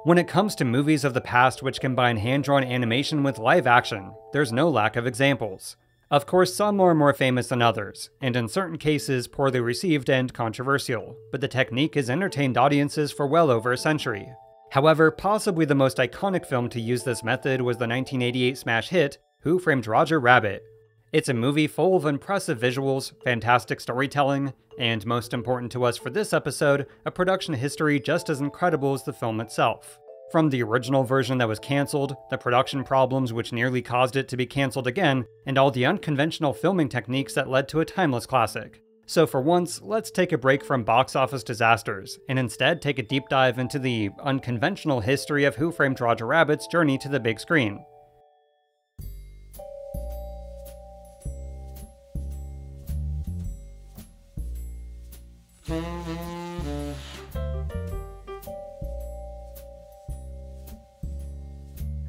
When it comes to movies of the past which combine hand-drawn animation with live action, there's no lack of examples. Of course, some are more famous than others, and in certain cases poorly received and controversial, but the technique has entertained audiences for well over a century. However, possibly the most iconic film to use this method was the 1988 smash hit, Who Framed Roger Rabbit? It's a movie full of impressive visuals, fantastic storytelling, and most important to us for this episode, a production history just as incredible as the film itself. From the original version that was cancelled, the production problems which nearly caused it to be cancelled again, and all the unconventional filming techniques that led to a timeless classic. So for once, let's take a break from box office disasters, and instead take a deep dive into the unconventional history of Who Framed Roger Rabbit's journey to the big screen.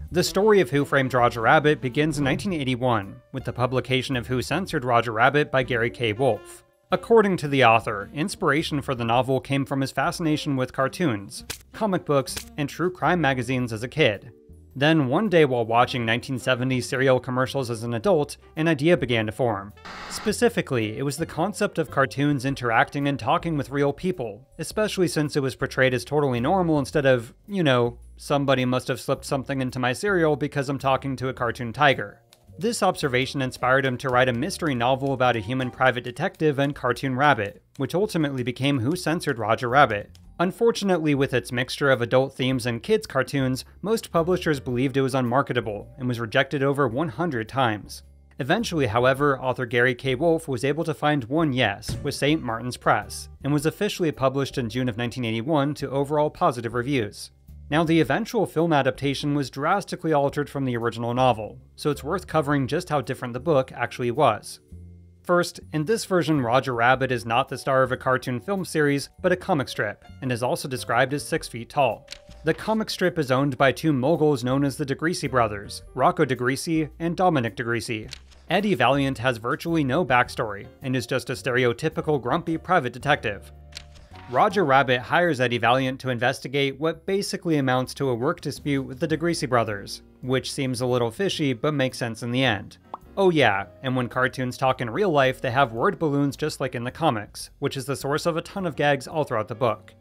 The story of Who Framed Roger Rabbit begins in 1981, with the publication of Who Censored Roger Rabbit by Gary K. Wolfe. According to the author, inspiration for the novel came from his fascination with cartoons, comic books, and true crime magazines as a kid. Then one day while watching 1970s cereal commercials as an adult, an idea began to form. Specifically, it was the concept of cartoons interacting and talking with real people, especially since it was portrayed as totally normal instead of, somebody must have slipped something into my cereal because I'm talking to a cartoon tiger. This observation inspired him to write a mystery novel about a human private detective and cartoon rabbit, which ultimately became Who Censored Roger Rabbit. Unfortunately, with its mixture of adult themes and kids' cartoons, most publishers believed it was unmarketable and was rejected over 100 times. Eventually, however, author Gary K. Wolfe was able to find one yes with St. Martin's Press, and was officially published in June of 1981 to overall positive reviews. Now, the eventual film adaptation was drastically altered from the original novel, so it's worth covering just how different the book actually was. First, in this version, Roger Rabbit is not the star of a cartoon film series, but a comic strip, and is also described as 6 feet tall. The comic strip is owned by two moguls known as the DeGreasy brothers, Rocco DeGreasy and Dominic DeGreasy. Eddie Valiant has virtually no backstory, and is just a stereotypical grumpy private detective. Roger Rabbit hires Eddie Valiant to investigate what basically amounts to a work dispute with the DeGreasy brothers, which seems a little fishy but makes sense in the end. Oh yeah, and when cartoons talk in real life, they have word balloons just like in the comics, which is the source of a ton of gags all throughout the book.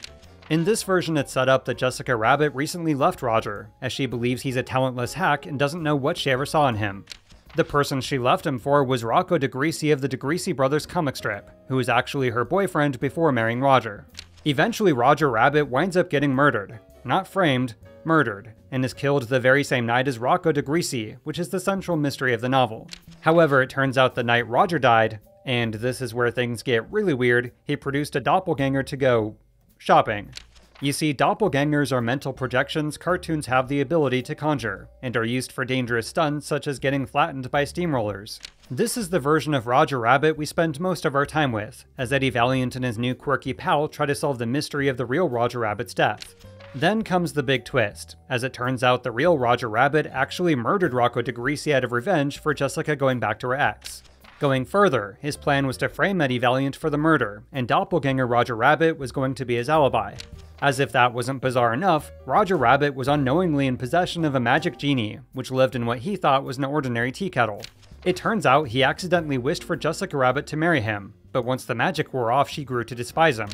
In this version, it's set up that Jessica Rabbit recently left Roger, as she believes he's a talentless hack and doesn't know what she ever saw in him. The person she left him for was Rocco DeGreasy of the DeGreasy Brothers comic strip, who was actually her boyfriend before marrying Roger. Eventually, Roger Rabbit winds up getting murdered. Not framed, murdered, and is killed the very same night as Rocco DeGreasy, which is the central mystery of the novel. However, it turns out the night Roger died, and this is where things get really weird, he produced a doppelganger to go shopping. You see, doppelgangers are mental projections cartoons have the ability to conjure, and are used for dangerous stunts such as getting flattened by steamrollers. This is the version of Roger Rabbit we spend most of our time with, as Eddie Valiant and his new quirky pal try to solve the mystery of the real Roger Rabbit's death. Then comes the big twist, as it turns out the real Roger Rabbit actually murdered Rocco DeGreasy out of revenge for Jessica going back to her ex. Going further, his plan was to frame Eddie Valiant for the murder, and doppelganger Roger Rabbit was going to be his alibi. As if that wasn't bizarre enough, Roger Rabbit was unknowingly in possession of a magic genie, which lived in what he thought was an ordinary tea kettle. It turns out he accidentally wished for Jessica Rabbit to marry him, but once the magic wore off, she grew to despise him.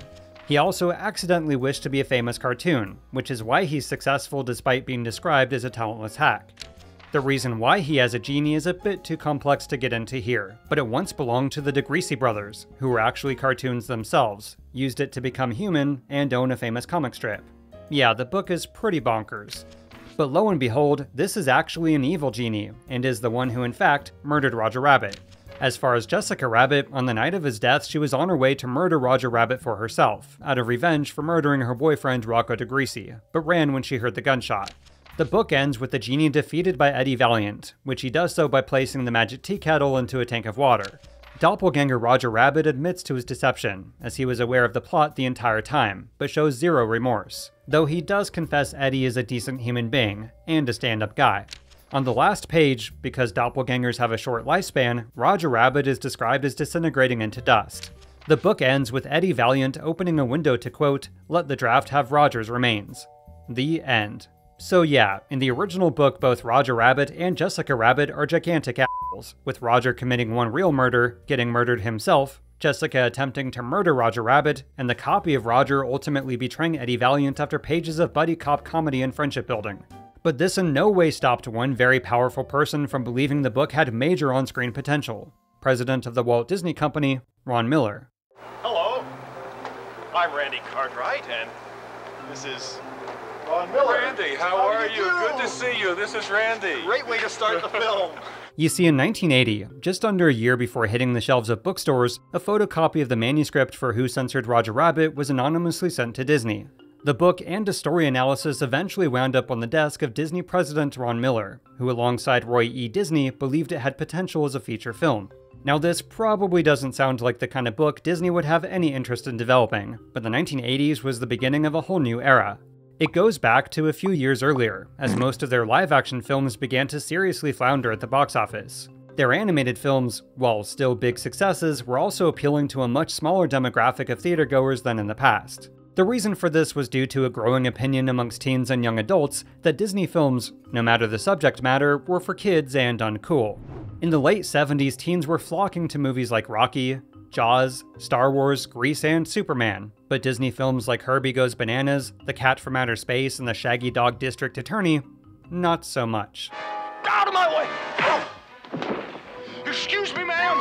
He also accidentally wished to be a famous cartoon, which is why he's successful despite being described as a talentless hack. The reason why he has a genie is a bit too complex to get into here, but it once belonged to the DeGreasy brothers, who were actually cartoons themselves, used it to become human, and own a famous comic strip. Yeah, the book is pretty bonkers. But lo and behold, this is actually an evil genie, and is the one who in fact murdered Roger Rabbit. As far as Jessica Rabbit, on the night of his death she was on her way to murder Roger Rabbit for herself, out of revenge for murdering her boyfriend Rocco DeGreasy, but ran when she heard the gunshot. The book ends with the genie defeated by Eddie Valiant, which he does so by placing the magic tea kettle into a tank of water. Doppelganger Roger Rabbit admits to his deception, as he was aware of the plot the entire time, but shows zero remorse, though he does confess Eddie is a decent human being, and a stand-up guy. On the last page, because doppelgangers have a short lifespan, Roger Rabbit is described as disintegrating into dust. The book ends with Eddie Valiant opening a window to quote, "Let the draft have Roger's remains." The end. So yeah, in the original book, both Roger Rabbit and Jessica Rabbit are gigantic assholes, with Roger committing one real murder, getting murdered himself, Jessica attempting to murder Roger Rabbit, and the copy of Roger ultimately betraying Eddie Valiant after pages of buddy cop comedy and friendship building. But this in no way stopped one very powerful person from believing the book had major on-screen potential. President of the Walt Disney Company, Ron Miller. Hello, I'm Randy Cartwright, and this is Ron Miller. Randy, how are you? Good to see you. This is Randy. Great way to start the film. You see, in 1980, just under a year before hitting the shelves of bookstores, a photocopy of the manuscript for Who Censored Roger Rabbit was anonymously sent to Disney. The book and a story analysis eventually wound up on the desk of Disney president Ron Miller, who alongside Roy E. Disney believed it had potential as a feature film. Now this probably doesn't sound like the kind of book Disney would have any interest in developing, but the 1980s was the beginning of a whole new era. It goes back to a few years earlier, as most of their live-action films began to seriously flounder at the box office. Their animated films, while still big successes, were also appealing to a much smaller demographic of theatergoers than in the past. The reason for this was due to a growing opinion amongst teens and young adults that Disney films, no matter the subject matter, were for kids and uncool. In the late 70s, teens were flocking to movies like Rocky, Jaws, Star Wars, Grease, and Superman, but Disney films like Herbie Goes Bananas, The Cat from Outer Space, and The Shaggy Dog District Attorney, not so much. Out of my way! Oh. Excuse me, ma'am!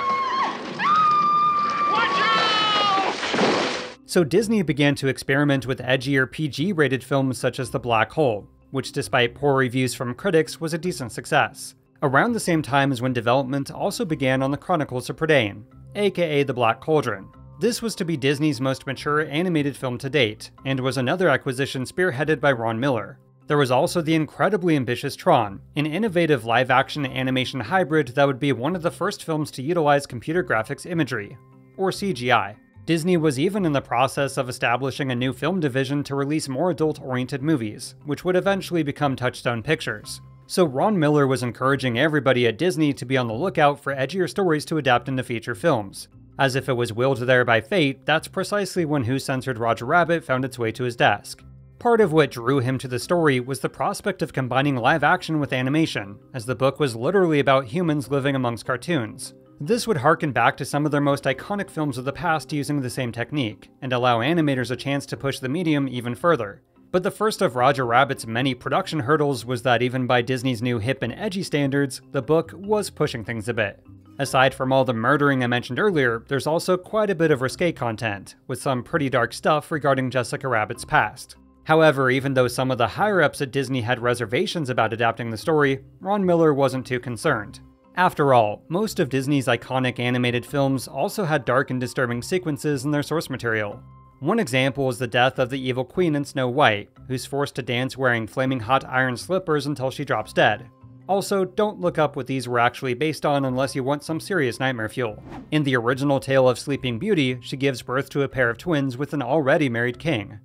Watch out! So Disney began to experiment with edgier PG-rated films such as The Black Hole, which despite poor reviews from critics was a decent success. Around the same time is when development also began on The Chronicles of Prydain, aka The Black Cauldron. This was to be Disney's most mature animated film to date, and was another acquisition spearheaded by Ron Miller. There was also the incredibly ambitious Tron, an innovative live-action animation hybrid that would be one of the first films to utilize computer graphics imagery, or CGI. Disney was even in the process of establishing a new film division to release more adult-oriented movies, which would eventually become Touchstone Pictures. So Ron Miller was encouraging everybody at Disney to be on the lookout for edgier stories to adapt into feature films. As if it was willed there by fate, that's precisely when Who Censored Roger Rabbit found its way to his desk. Part of what drew him to the story was the prospect of combining live action with animation, as the book was literally about humans living amongst cartoons. This would harken back to some of their most iconic films of the past using the same technique, and allow animators a chance to push the medium even further. But the first of Roger Rabbit's many production hurdles was that even by Disney's new hip and edgy standards, the book was pushing things a bit. Aside from all the murdering I mentioned earlier, there's also quite a bit of risque content, with some pretty dark stuff regarding Jessica Rabbit's past. However, even though some of the higher-ups at Disney had reservations about adapting the story, Ron Miller wasn't too concerned. After all, most of Disney's iconic animated films also had dark and disturbing sequences in their source material. One example is the death of the evil queen in Snow White, who's forced to dance wearing flaming hot iron slippers until she drops dead. Also, don't look up what these were actually based on unless you want some serious nightmare fuel. In the original tale of Sleeping Beauty, she gives birth to a pair of twins with an already married king.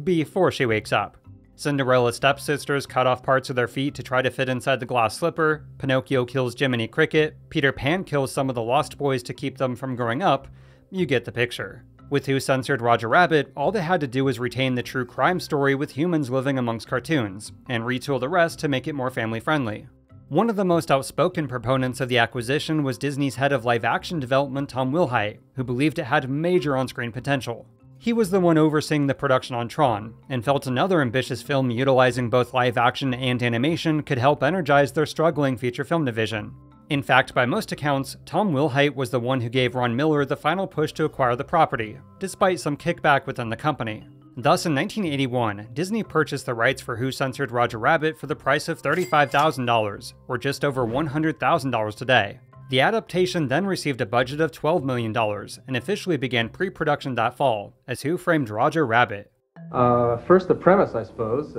Before she wakes up. Cinderella's stepsisters cut off parts of their feet to try to fit inside the glass slipper, Pinocchio kills Jiminy Cricket, Peter Pan kills some of the Lost Boys to keep them from growing up. You get the picture. With Who Censored Roger Rabbit, all they had to do was retain the true crime story with humans living amongst cartoons, and retool the rest to make it more family-friendly. One of the most outspoken proponents of the acquisition was Disney's head of live-action development, Tom Wilhite, who believed it had major on-screen potential. He was the one overseeing the production on Tron, and felt another ambitious film utilizing both live-action and animation could help energize their struggling feature film division. In fact, by most accounts, Tom Wilhite was the one who gave Ron Miller the final push to acquire the property, despite some kickback within the company. Thus, in 1981, Disney purchased the rights for Who Censored Roger Rabbit for the price of $35,000, or just over $100,000 today. The adaptation then received a budget of $12 million, and officially began pre-production that fall, as Who Framed Roger Rabbit. First, the premise, I suppose,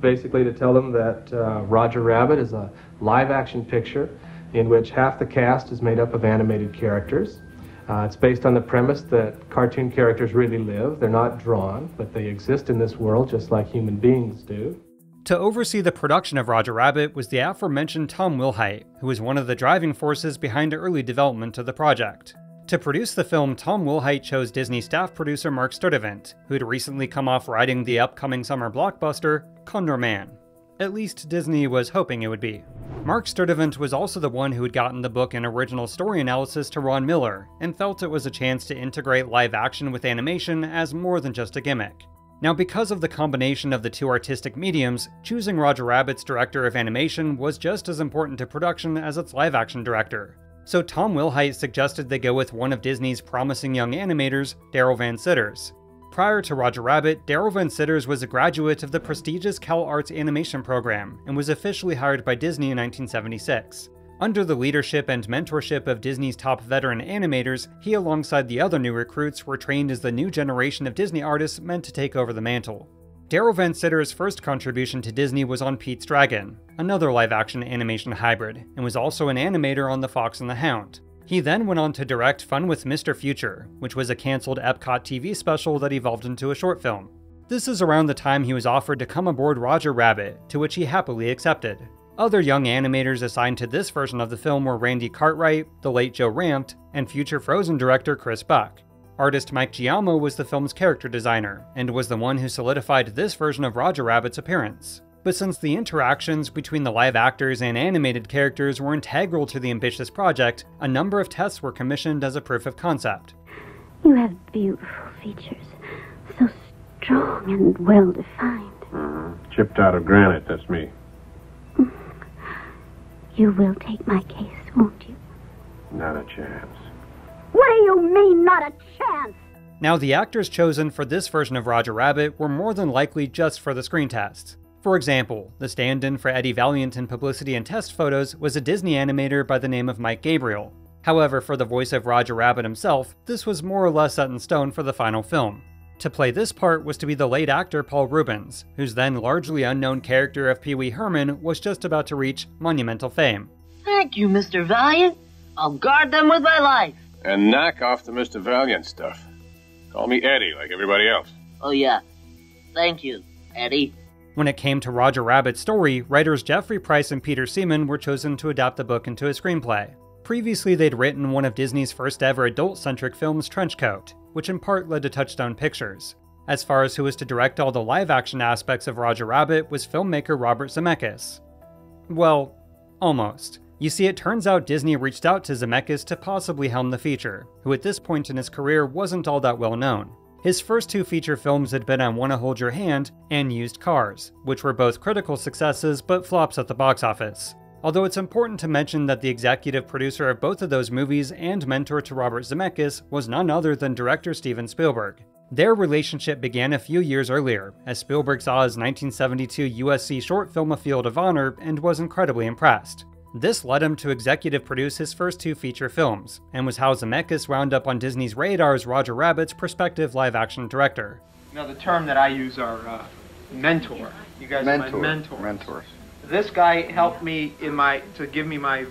basically to tell them that Roger Rabbit is a live-action picture in which half the cast is made up of animated characters. It's based on the premise that cartoon characters really live. They're not drawn, but they exist in this world just like human beings do. To oversee the production of Roger Rabbit was the aforementioned Tom Wilhite, who was one of the driving forces behind early development of the project. To produce the film, Tom Wilhite chose Disney staff producer Mark Sturtevant, who had recently come off writing the upcoming summer blockbuster, Condor Man. At least Disney was hoping it would be. Mark Sturtevant was also the one who had gotten the book and original story analysis to Ron Miller, and felt it was a chance to integrate live action with animation as more than just a gimmick. Now, because of the combination of the two artistic mediums, choosing Roger Rabbit's director of animation was just as important to production as its live action director. So Tom Wilhite suggested they go with one of Disney's promising young animators, Darryl Van Citters. Prior to Roger Rabbit, Darryl Van Citters was a graduate of the prestigious CalArts animation program and was officially hired by Disney in 1976. Under the leadership and mentorship of Disney's top veteran animators, he alongside the other new recruits were trained as the new generation of Disney artists meant to take over the mantle. Darryl Van Citters' first contribution to Disney was on Pete's Dragon, another live-action animation hybrid, and was also an animator on The Fox and the Hound. He then went on to direct Fun with Mr. Future, which was a cancelled Epcot TV special that evolved into a short film. This is around the time he was offered to come aboard Roger Rabbit, to which he happily accepted. Other young animators assigned to this version of the film were Randy Cartwright, the late Joe Ranft, and future Frozen director Chris Buck. Artist Mike Giamo was the film's character designer, and was the one who solidified this version of Roger Rabbit's appearance. But since the interactions between the live actors and animated characters were integral to the ambitious project, a number of tests were commissioned as a proof of concept. You have beautiful features, so strong and well-defined. Chipped out of granite, that's me. You will take my case, won't you? Not a chance. What do you mean, not a chance? Now, the actors chosen for this version of Roger Rabbit were more than likely just for the screen tests. For example, the stand-in for Eddie Valiant in publicity and test photos was a Disney animator by the name of Mike Gabriel. However, for the voice of Roger Rabbit himself, this was more or less set in stone for the final film. To play this part was to be the late actor Paul Reubens, whose then largely unknown character of Pee Wee Herman was just about to reach monumental fame. Thank you, Mr. Valiant. I'll guard them with my life. And knock off the Mr. Valiant stuff. Call me Eddie like everybody else. Oh yeah. Thank you, Eddie. When it came to Roger Rabbit's story, writers Jeffrey Price and Peter Seaman were chosen to adapt the book into a screenplay. Previously, they'd written one of Disney's first ever adult-centric films, Trenchcoat, which in part led to Touchstone Pictures. As far as who was to direct all the live-action aspects of Roger Rabbit was filmmaker Robert Zemeckis. Well, almost. You see, it turns out Disney reached out to Zemeckis to possibly helm the feature, who at this point in his career wasn't all that well known. His first two feature films had been I Wanna Hold Your Hand and Used Cars, which were both critical successes but flops at the box office. Although it's important to mention that the executive producer of both of those movies and mentor to Robert Zemeckis was none other than director Steven Spielberg. Their relationship began a few years earlier, as Spielberg saw his 1972 USC short film A Field of Honor and was incredibly impressed. This led him to executive produce his first two feature films, and was how Zemeckis wound up on Disney's radar as Roger Rabbit's prospective live-action director. Now, the term that I use are mentor. You guys are my mentors. Mentors. This guy helped me to give me my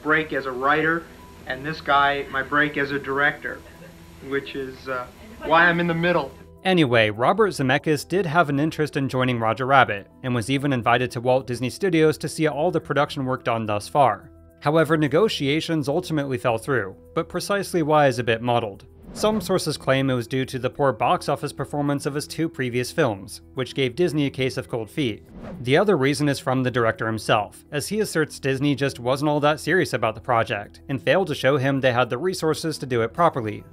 break as a writer, and this guy my break as a director, which is why I'm in the middle. Anyway, Robert Zemeckis did have an interest in joining Roger Rabbit, and was even invited to Walt Disney Studios to see all the production work done thus far. However, negotiations ultimately fell through, but precisely why is a bit muddled. Some sources claim it was due to the poor box office performance of his two previous films, which gave Disney a case of cold feet. The other reason is from the director himself, as he asserts Disney just wasn't all that serious about the project, and failed to show him they had the resources to do it properly.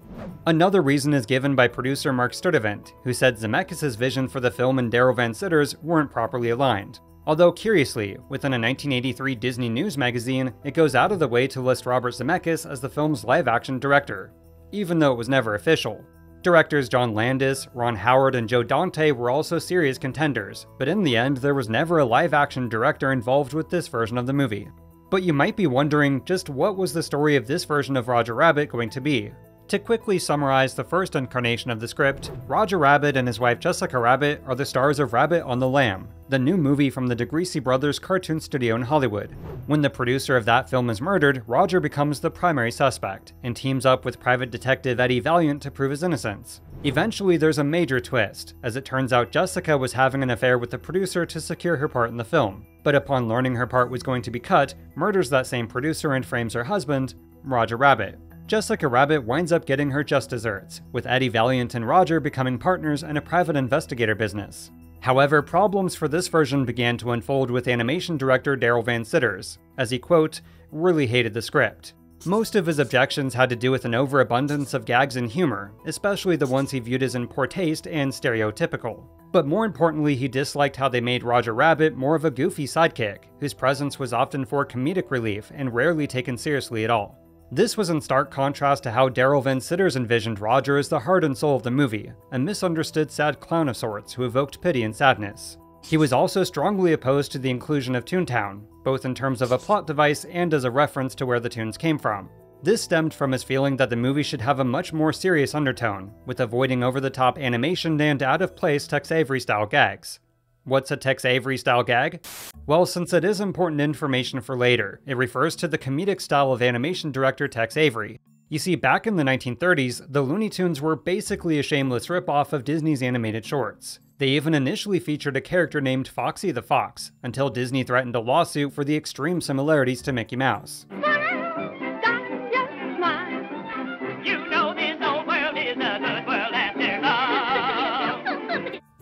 Another reason is given by producer Mark Sturtevant, who said Zemeckis' vision for the film and Darryl Van Citters weren't properly aligned. Although curiously, within a 1983 Disney News magazine, it goes out of the way to list Robert Zemeckis as the film's live-action director, even though it was never official. Directors John Landis, Ron Howard, and Joe Dante were also serious contenders, but in the end there was never a live-action director involved with this version of the movie. But you might be wondering, just what was the story of this version of Roger Rabbit going to be? To quickly summarize the first incarnation of the script, Roger Rabbit and his wife Jessica Rabbit are the stars of Rabbit on the Lamb, the new movie from the DeGreasy Brothers cartoon studio in Hollywood. When the producer of that film is murdered, Roger becomes the primary suspect, and teams up with private detective Eddie Valiant to prove his innocence. Eventually there's a major twist, as it turns out Jessica was having an affair with the producer to secure her part in the film, but upon learning her part was going to be cut, murders that same producer and frames her husband, Roger Rabbit. Jessica Rabbit winds up getting her just desserts, with Eddie Valiant and Roger becoming partners in a private investigator business. However, problems for this version began to unfold with animation director Darrell Van Citters, as he, quote, really hated the script. Most of his objections had to do with an overabundance of gags and humor, especially the ones he viewed as in poor taste and stereotypical. But more importantly, he disliked how they made Roger Rabbit more of a goofy sidekick, whose presence was often for comedic relief and rarely taken seriously at all. This was in stark contrast to how Darrell Van Citters envisioned Roger as the heart and soul of the movie, a misunderstood sad clown of sorts who evoked pity and sadness. He was also strongly opposed to the inclusion of Toontown, both in terms of a plot device and as a reference to where the tunes came from. This stemmed from his feeling that the movie should have a much more serious undertone, with avoiding over-the-top animation and out-of-place Tex Avery-style gags. What's a Tex Avery-style gag? Well, since it is important information for later, it refers to the comedic style of animation director Tex Avery. You see, back in the 1930s, the Looney Tunes were basically a shameless rip-off of Disney's animated shorts. They even initially featured a character named Foxy the Fox, until Disney threatened a lawsuit for the extreme similarities to Mickey Mouse.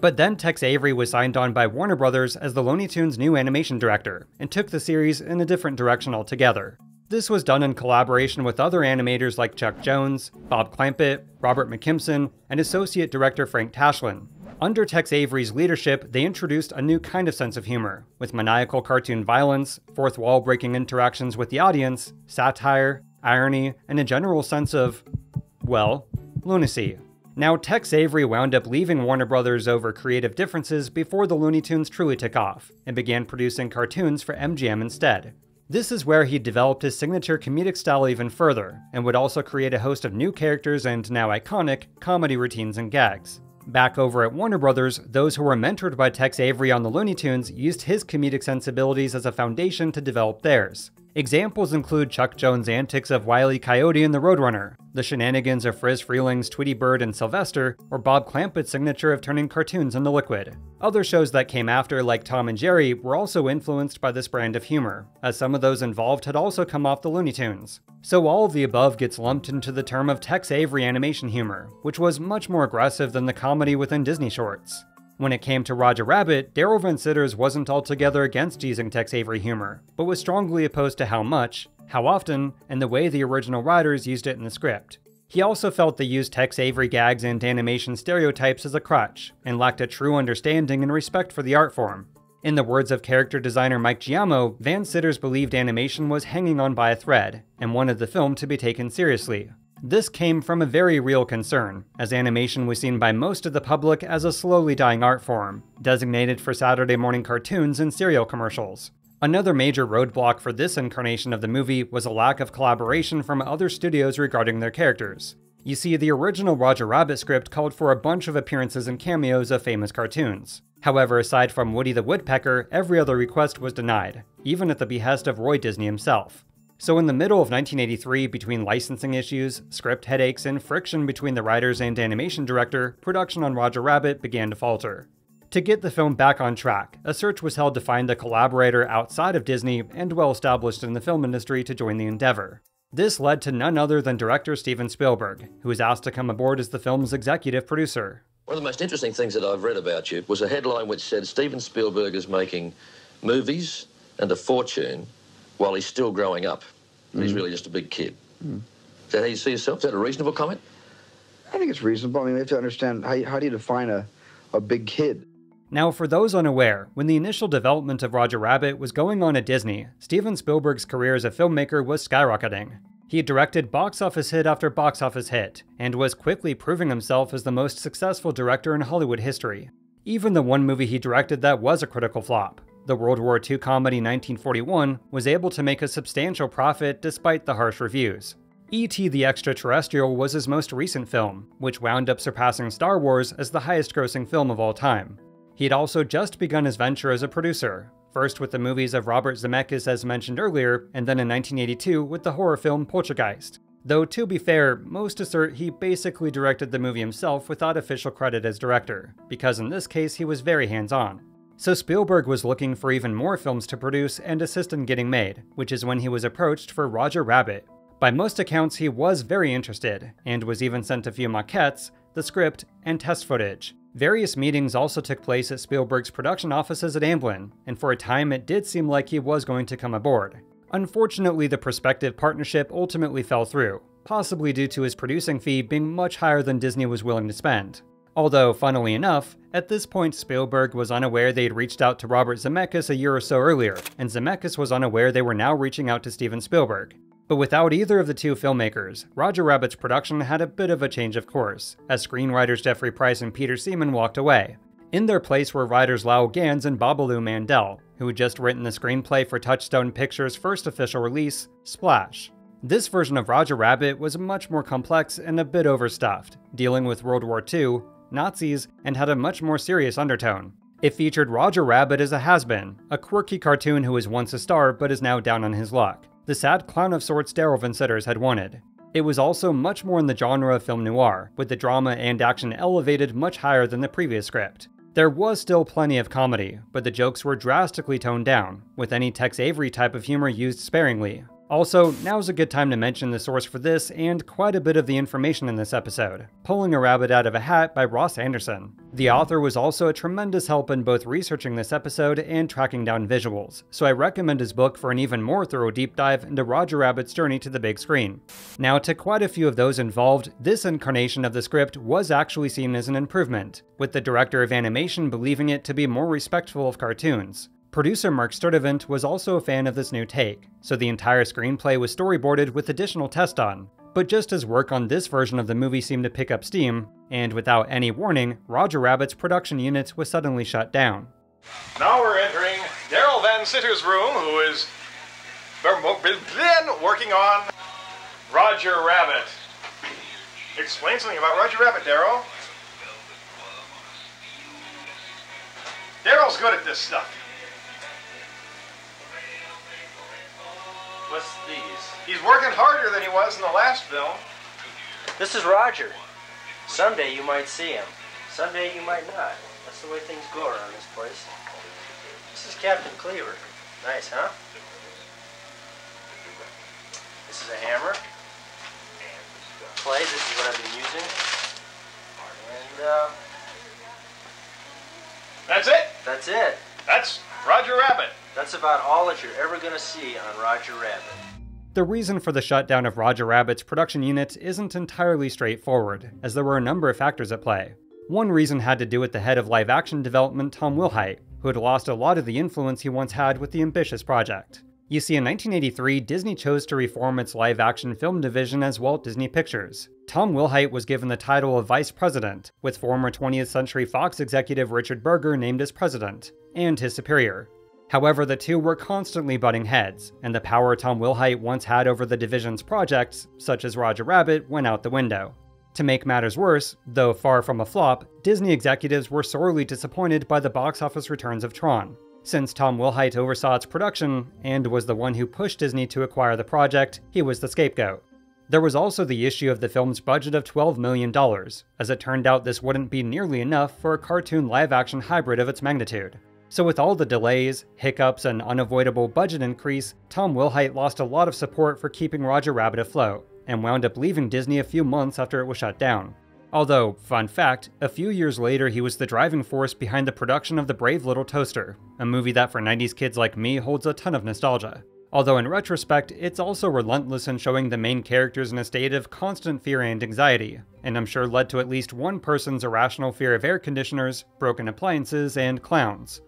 But then Tex Avery was signed on by Warner Brothers as the Looney Tunes' new animation director, and took the series in a different direction altogether. This was done in collaboration with other animators like Chuck Jones, Bob Clampett, Robert McKimson, and associate director Frank Tashlin. Under Tex Avery's leadership, they introduced a new kind of sense of humor, with maniacal cartoon violence, fourth wall breaking interactions with the audience, satire, irony, and a general sense of, well, lunacy. Now, Tex Avery wound up leaving Warner Brothers over creative differences before the Looney Tunes truly took off, and began producing cartoons for MGM instead. This is where he developed his signature comedic style even further, and would also create a host of new characters and now iconic comedy routines and gags. Back over at Warner Brothers, those who were mentored by Tex Avery on the Looney Tunes used his comedic sensibilities as a foundation to develop theirs. Examples include Chuck Jones' antics of Wile E. Coyote and the Roadrunner, the shenanigans of Friz Freeling's Tweety Bird and Sylvester, or Bob Clampett's signature of turning cartoons into liquid. Other shows that came after, like Tom and Jerry, were also influenced by this brand of humor, as some of those involved had also come off the Looney Tunes. So all of the above gets lumped into the term of Tex Avery animation humor, which was much more aggressive than the comedy within Disney shorts. When it came to Roger Rabbit, Darrell Van Citters wasn't altogether against using Tex Avery humor, but was strongly opposed to how much, how often, and the way the original writers used it in the script. He also felt they used Tex Avery gags and animation stereotypes as a crutch, and lacked a true understanding and respect for the art form. In the words of character designer Mike Giamo, Van Citters believed animation was hanging on by a thread, and wanted the film to be taken seriously. This came from a very real concern, as animation was seen by most of the public as a slowly dying art form, designated for Saturday morning cartoons and cereal commercials. Another major roadblock for this incarnation of the movie was a lack of collaboration from other studios regarding their characters. You see, the original Roger Rabbit script called for a bunch of appearances and cameos of famous cartoons. However, aside from Woody the Woodpecker, every other request was denied, even at the behest of Roy Disney himself. So in the middle of 1983, between licensing issues, script headaches, and friction between the writers and animation director, production on Roger Rabbit began to falter. To get the film back on track, a search was held to find a collaborator outside of Disney and well established in the film industry to join the endeavor. This led to none other than director Steven Spielberg, who was asked to come aboard as the film's executive producer. One of the most interesting things that I've read about you was a headline which said Steven Spielberg is making movies and a fortune while he's still growing up. He's really just a big kid. Is that how you see yourself? Is that a reasonable comment? I think it's reasonable. I mean, we have to understand, how do you define a big kid? Now, for those unaware, when the initial development of Roger Rabbit was going on at Disney, Steven Spielberg's career as a filmmaker was skyrocketing. He directed box office hit after box office hit, and was quickly proving himself as the most successful director in Hollywood history. Even the one movie he directed that was a critical flop, the World War II comedy 1941, was able to make a substantial profit despite the harsh reviews. E.T. the Extraterrestrial was his most recent film, which wound up surpassing Star Wars as the highest-grossing film of all time. He had also just begun his venture as a producer, first with the movies of Robert Zemeckis as mentioned earlier, and then in 1982 with the horror film Poltergeist. Though to be fair, most assert he basically directed the movie himself without official credit as director, because in this case he was very hands-on. So Spielberg was looking for even more films to produce and assist in getting made, which is when he was approached for Roger Rabbit. By most accounts, he was very interested, and was even sent a few maquettes, the script, and test footage. Various meetings also took place at Spielberg's production offices at Amblin, and for a time it did seem like he was going to come aboard. Unfortunately, the prospective partnership ultimately fell through, possibly due to his producing fee being much higher than Disney was willing to spend. Although, funnily enough, at this point Spielberg was unaware they'd reached out to Robert Zemeckis a year or so earlier, and Zemeckis was unaware they were now reaching out to Steven Spielberg. But without either of the two filmmakers, Roger Rabbit's production had a bit of a change of course, as screenwriters Jeffrey Price and Peter Seaman walked away. In their place were writers Lau Gans and Babalu Mandel, who had just written the screenplay for Touchstone Pictures' first official release, Splash. This version of Roger Rabbit was much more complex and a bit overstuffed, dealing with World War II, Nazis, and had a much more serious undertone. It featured Roger Rabbit as a has-been, a quirky cartoon who was once a star but is now down on his luck. The sad clown of sorts Daryl Van Sitters had wanted. It was also much more in the genre of film noir, with the drama and action elevated much higher than the previous script. There was still plenty of comedy, but the jokes were drastically toned down, with any Tex Avery type of humor used sparingly. Also, now's a good time to mention the source for this and quite a bit of the information in this episode, Pulling a Rabbit Out of a Hat by Ross Anderson. The author was also a tremendous help in both researching this episode and tracking down visuals, so I recommend his book for an even more thorough deep dive into Roger Rabbit's journey to the big screen. Now, to quite a few of those involved, this incarnation of the script was actually seen as an improvement, with the director of animation believing it to be more respectful of cartoons. Producer Mark Sturtevant was also a fan of this new take, so the entire screenplay was storyboarded with additional tests done. But just as work on this version of the movie seemed to pick up steam, and without any warning, Roger Rabbit's production unit was suddenly shut down. Now we're entering Daryl Van Sitter's room, who is working on Roger Rabbit. Explain something about Roger Rabbit, Daryl. Daryl's good at this stuff. What's these? He's working harder than he was in the last film. This is Roger. Someday you might see him. Someday you might not. That's the way things go around this place. This is Captain Cleaver. Nice, huh? This is a hammer. Clay, this is what I've been using. And, That's it? That's it. That's Roger Rabbit. That's about all that you're ever going to see on Roger Rabbit. The reason for the shutdown of Roger Rabbit's production unit isn't entirely straightforward, as there were a number of factors at play. One reason had to do with the head of live-action development, Tom Wilhite, who had lost a lot of the influence he once had with the ambitious project. You see, in 1983, Disney chose to reform its live-action film division as Walt Disney Pictures. Tom Wilhite was given the title of Vice President, with former 20th Century Fox executive Richard Berger named as President, and his superior. However, the two were constantly butting heads, and the power Tom Wilhite once had over the division's projects, such as Roger Rabbit, went out the window. To make matters worse, though far from a flop, Disney executives were sorely disappointed by the box office returns of Tron. Since Tom Wilhite oversaw its production, and was the one who pushed Disney to acquire the project, he was the scapegoat. There was also the issue of the film's budget of $12 million, as it turned out this wouldn't be nearly enough for a cartoon live-action hybrid of its magnitude. So with all the delays, hiccups, and unavoidable budget increase, Tom Wilhite lost a lot of support for keeping Roger Rabbit afloat, and wound up leaving Disney a few months after it was shut down. Although, fun fact, a few years later he was the driving force behind the production of The Brave Little Toaster, a movie that for 90s kids like me holds a ton of nostalgia. Although in retrospect, it's also relentless in showing the main characters in a state of constant fear and anxiety, and I'm sure led to at least one person's irrational fear of air conditioners, broken appliances, and clowns.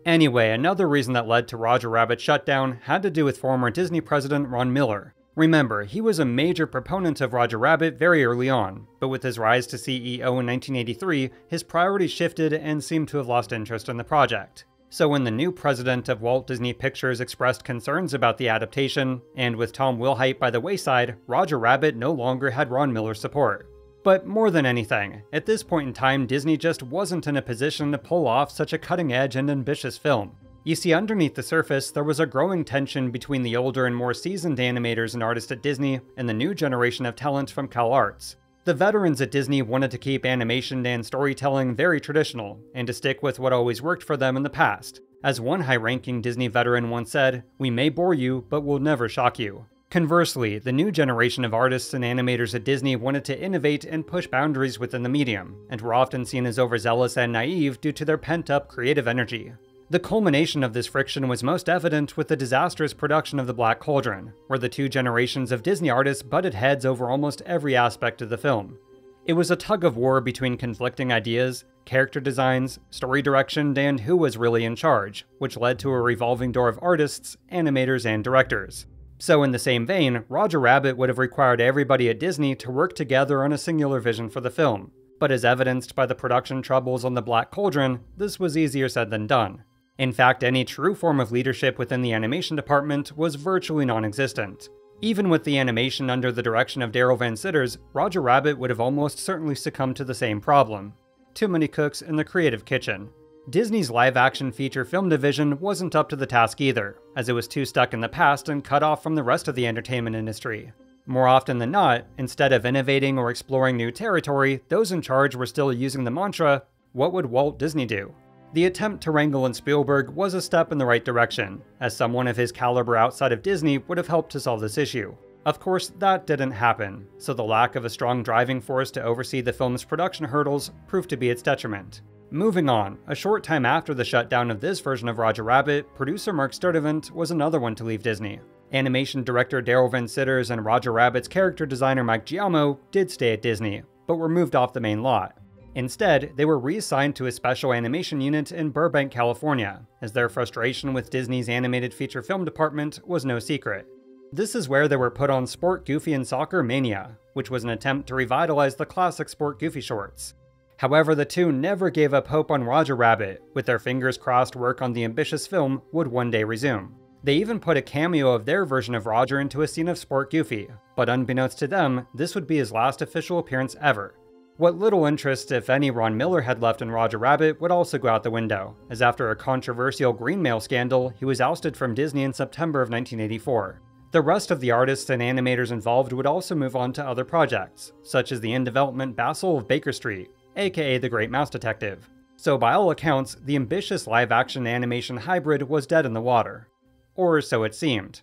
Anyway, another reason that led to Roger Rabbit's shutdown had to do with former Disney president Ron Miller. Remember, he was a major proponent of Roger Rabbit very early on, but with his rise to CEO in 1983, his priorities shifted and seemed to have lost interest in the project. So when the new president of Walt Disney Pictures expressed concerns about the adaptation, and with Tom Wilhite by the wayside, Roger Rabbit no longer had Ron Miller's support. But more than anything, at this point in time, Disney just wasn't in a position to pull off such a cutting-edge and ambitious film. You see, underneath the surface, there was a growing tension between the older and more seasoned animators and artists at Disney and the new generation of talent from CalArts. The veterans at Disney wanted to keep animation and storytelling very traditional, and to stick with what always worked for them in the past. As one high-ranking Disney veteran once said, "We may bore you, but we'll never shock you." Conversely, the new generation of artists and animators at Disney wanted to innovate and push boundaries within the medium, and were often seen as overzealous and naive due to their pent-up creative energy. The culmination of this friction was most evident with the disastrous production of The Black Cauldron, where the two generations of Disney artists butted heads over almost every aspect of the film. It was a tug-of-war between conflicting ideas, character designs, story direction, and who was really in charge, which led to a revolving door of artists, animators, and directors. So in the same vein, Roger Rabbit would have required everybody at Disney to work together on a singular vision for the film. But as evidenced by the production troubles on The Black Cauldron, this was easier said than done. In fact, any true form of leadership within the animation department was virtually non-existent. Even with the animation under the direction of Darryl Van Citters, Roger Rabbit would have almost certainly succumbed to the same problem. Too many cooks in the creative kitchen. Disney's live-action feature film division wasn't up to the task either, as it was too stuck in the past and cut off from the rest of the entertainment industry. More often than not, instead of innovating or exploring new territory, those in charge were still using the mantra, "What would Walt Disney do?" The attempt to wrangle in Spielberg was a step in the right direction, as someone of his caliber outside of Disney would have helped to solve this issue. Of course, that didn't happen, so the lack of a strong driving force to oversee the film's production hurdles proved to be its detriment. Moving on, a short time after the shutdown of this version of Roger Rabbit, producer Mark Sturtevant was another one to leave Disney. Animation director Darryl Van Citters and Roger Rabbit's character designer Mike Giamo did stay at Disney, but were moved off the main lot. Instead, they were reassigned to a special animation unit in Burbank, California, as their frustration with Disney's animated feature film department was no secret. This is where they were put on Sport Goofy and Soccer Mania, which was an attempt to revitalize the classic Sport Goofy shorts. However, the two never gave up hope on Roger Rabbit, with their fingers crossed work on the ambitious film would one day resume. They even put a cameo of their version of Roger into a scene of Sport Goofy, but unbeknownst to them, this would be his last official appearance ever. What little interest, if any, Ron Miller had left in Roger Rabbit would also go out the window, as after a controversial green mail scandal, he was ousted from Disney in September of 1984. The rest of the artists and animators involved would also move on to other projects, such as the in-development Basil of Baker Street, aka The Great Mouse Detective. So by all accounts, the ambitious live-action animation hybrid was dead in the water. Or so it seemed.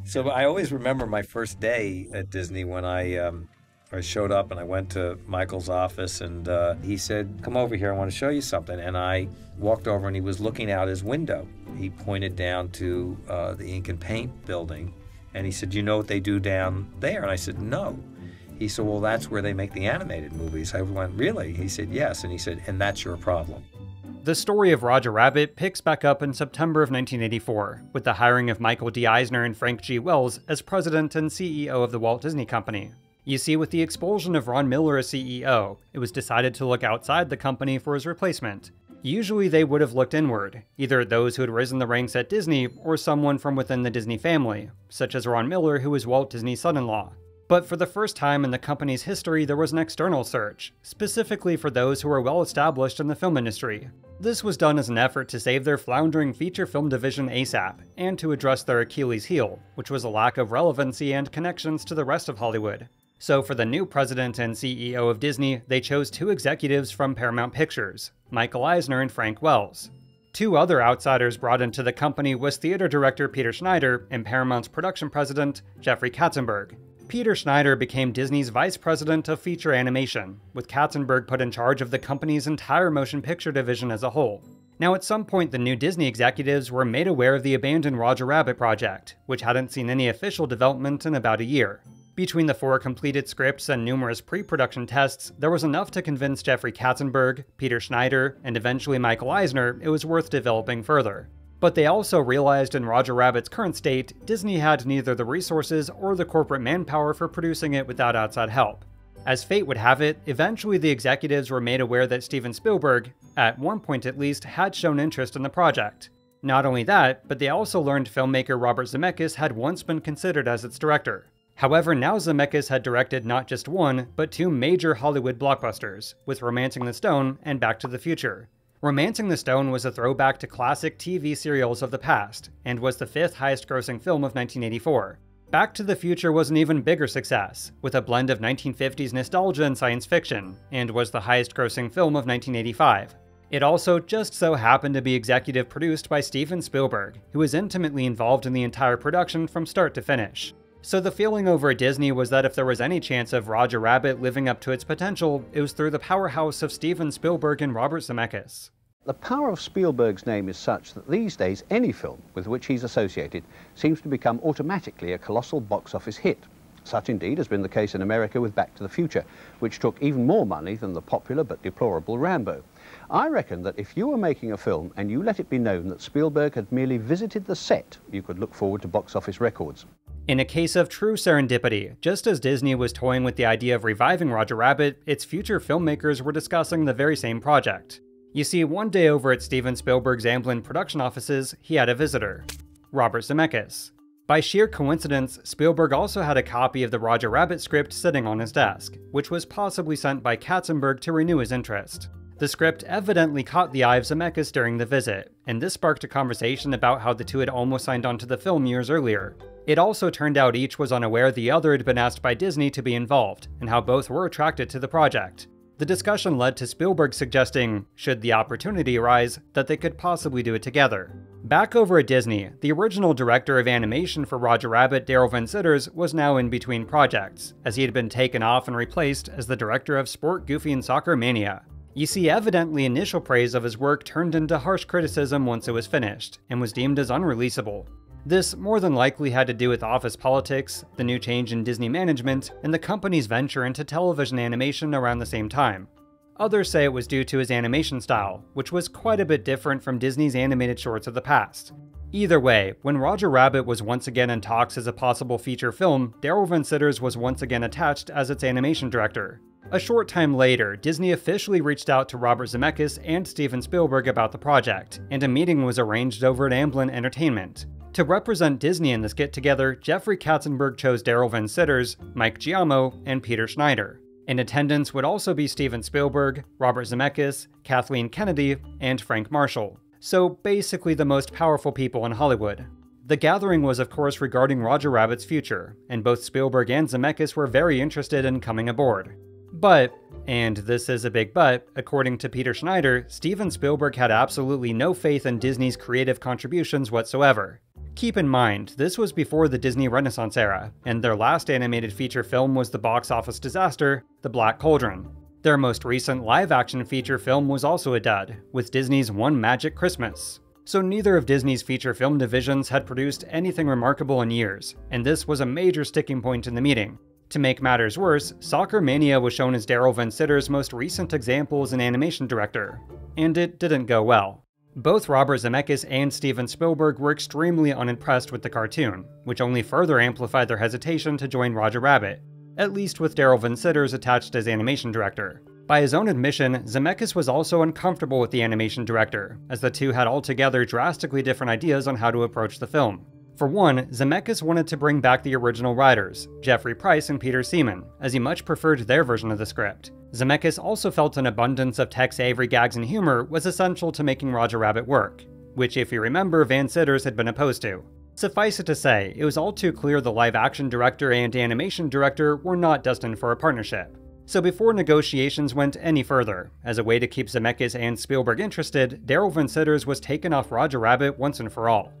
So I always remember my first day at Disney when I showed up and I went to Michael's office and he said, "Come over here, I want to show you something." And I walked over and he was looking out his window. He pointed down to the ink and paint building and he said, "You know what they do down there?" And I said, "No." He said, "Well, that's where they make the animated movies." I went, "Really?" He said, "Yes." And he said, "And that's your problem." The story of Roger Rabbit picks back up in September of 1984, with the hiring of Michael D. Eisner and Frank G. Wells as president and CEO of the Walt Disney Company. You see, with the expulsion of Ron Miller as CEO, it was decided to look outside the company for his replacement. Usually they would have looked inward, either at those who had risen the ranks at Disney or someone from within the Disney family, such as Ron Miller, who was Walt Disney's son-in-law. But for the first time in the company's history, there was an external search, specifically for those who were well established in the film industry. This was done as an effort to save their floundering feature film division ASAP, and to address their Achilles heel, which was a lack of relevancy and connections to the rest of Hollywood. So for the new president and CEO of Disney, they chose two executives from Paramount Pictures, Michael Eisner and Frank Wells. Two other outsiders brought into the company was theater director Peter Schneider and Paramount's production president, Jeffrey Katzenberg. Peter Schneider became Disney's vice president of feature animation, with Katzenberg put in charge of the company's entire motion picture division as a whole. Now at some point the new Disney executives were made aware of the abandoned Roger Rabbit project, which hadn't seen any official development in about a year. Between the 4 completed scripts and numerous pre-production tests, there was enough to convince Jeffrey Katzenberg, Peter Schneider, and eventually Michael Eisner it was worth developing further. But they also realized in Roger Rabbit's current state, Disney had neither the resources or the corporate manpower for producing it without outside help. As fate would have it, eventually the executives were made aware that Steven Spielberg, at one point at least, had shown interest in the project. Not only that, but they also learned filmmaker Robert Zemeckis had once been considered as its director. However, now Zemeckis had directed not just one, but 2 major Hollywood blockbusters, with Romancing the Stone and Back to the Future. Romancing the Stone was a throwback to classic TV serials of the past, and was the 5th highest-grossing film of 1984. Back to the Future was an even bigger success, with a blend of 1950s nostalgia and science fiction, and was the highest-grossing film of 1985. It also just so happened to be executive produced by Steven Spielberg, who was intimately involved in the entire production from start to finish. So the feeling over at Disney was that if there was any chance of Roger Rabbit living up to its potential, it was through the powerhouse of Steven Spielberg and Robert Zemeckis. The power of Spielberg's name is such that these days any film with which he's associated seems to become automatically a colossal box office hit. Such indeed has been the case in America with Back to the Future, which took even more money than the popular but deplorable Rambo. I reckon that if you were making a film and you let it be known that Spielberg had merely visited the set, you could look forward to box office records. In a case of true serendipity, just as Disney was toying with the idea of reviving Roger Rabbit, its future filmmakers were discussing the very same project. You see, one day over at Steven Spielberg's Amblin production offices, he had a visitor, Robert Zemeckis. By sheer coincidence, Spielberg also had a copy of the Roger Rabbit script sitting on his desk, which was possibly sent by Katzenberg to renew his interest. The script evidently caught the eye of Zemeckis during the visit, and this sparked a conversation about how the two had almost signed on to the film years earlier. It also turned out each was unaware the other had been asked by Disney to be involved, and how both were attracted to the project. The discussion led to Spielberg suggesting, should the opportunity arise, that they could possibly do it together. Back over at Disney, the original director of animation for Roger Rabbit, Darrell Van Citters, was now in between projects, as he had been taken off and replaced as the director of Sport, Goofy, and Soccer Mania. You see, evidently initial praise of his work turned into harsh criticism once it was finished, and was deemed as unreleasable. This more than likely had to do with office politics, the new change in Disney management, and the company's venture into television animation around the same time. Others say it was due to his animation style, which was quite a bit different from Disney's animated shorts of the past. Either way, when Roger Rabbit was once again in talks as a possible feature film, Darrell Van Citters was once again attached as its animation director. A short time later, Disney officially reached out to Robert Zemeckis and Steven Spielberg about the project, and a meeting was arranged over at Amblin Entertainment. To represent Disney in this get-together, Jeffrey Katzenberg chose Darrell Van Citters, Mike Giamo, and Peter Schneider. In attendance would also be Steven Spielberg, Robert Zemeckis, Kathleen Kennedy, and Frank Marshall. So basically the most powerful people in Hollywood. The gathering was of course regarding Roger Rabbit's future, and both Spielberg and Zemeckis were very interested in coming aboard. But, and this is a big but, according to Peter Schneider, Steven Spielberg had absolutely no faith in Disney's creative contributions whatsoever. Keep in mind, this was before the Disney Renaissance era, and their last animated feature film was the box office disaster, The Black Cauldron. Their most recent live-action feature film was also a dud, with Disney's One Magic Christmas. So neither of Disney's feature film divisions had produced anything remarkable in years, and this was a major sticking point in the meeting. To make matters worse, Soccer Mania was shown as Darrell Van Citters' most recent example as an animation director, and it didn't go well. Both Robert Zemeckis and Steven Spielberg were extremely unimpressed with the cartoon, which only further amplified their hesitation to join Roger Rabbit, at least with Darrell Van Citters attached as animation director. By his own admission, Zemeckis was also uncomfortable with the animation director, as the two had altogether drastically different ideas on how to approach the film. For one, Zemeckis wanted to bring back the original writers, Jeffrey Price and Peter Seaman, as he much preferred their version of the script. Zemeckis also felt an abundance of Tex Avery gags and humor was essential to making Roger Rabbit work, which if you remember Van Citters had been opposed to. Suffice it to say, it was all too clear the live-action director and animation director were not destined for a partnership. So before negotiations went any further, as a way to keep Zemeckis and Spielberg interested, Darrell Van Citters was taken off Roger Rabbit once and for all.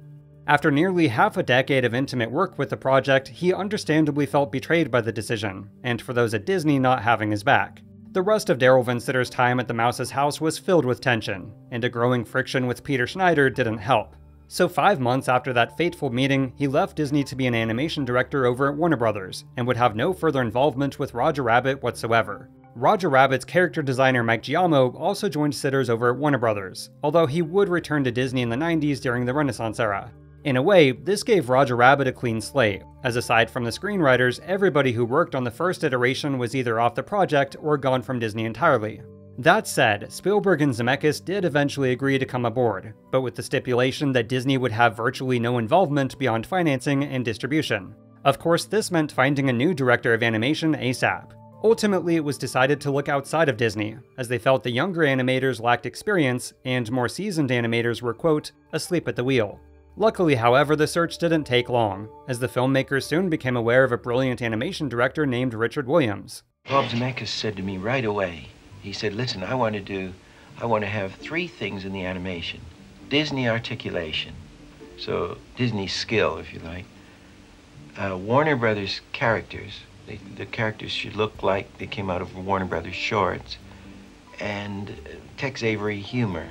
After nearly half a decade of intimate work with the project, he understandably felt betrayed by the decision, and for those at Disney not having his back. The rest of Darrell Van Citters' time at the Mouse's house was filled with tension, and a growing friction with Peter Schneider didn't help. So 5 months after that fateful meeting, he left Disney to be an animation director over at Warner Brothers, and would have no further involvement with Roger Rabbit whatsoever. Roger Rabbit's character designer Mike Giamo also joined Citters over at Warner Brothers, although he would return to Disney in the 90s during the Renaissance era. In a way, this gave Roger Rabbit a clean slate, as aside from the screenwriters, everybody who worked on the first iteration was either off the project or gone from Disney entirely. That said, Spielberg and Zemeckis did eventually agree to come aboard, but with the stipulation that Disney would have virtually no involvement beyond financing and distribution. Of course, this meant finding a new director of animation ASAP. Ultimately, it was decided to look outside of Disney, as they felt the younger animators lacked experience, and more seasoned animators were, quote, asleep at the wheel. Luckily, however, the search didn't take long, as the filmmakers soon became aware of a brilliant animation director named Richard Williams. Bob Zemeckis said to me right away, he said, listen, I want to do I want to have three things in the animation. Disney articulation, so Disney skill, if you like. Warner Brothers characters. The characters should look like they came out of Warner Brothers shorts. And Tex Avery humor,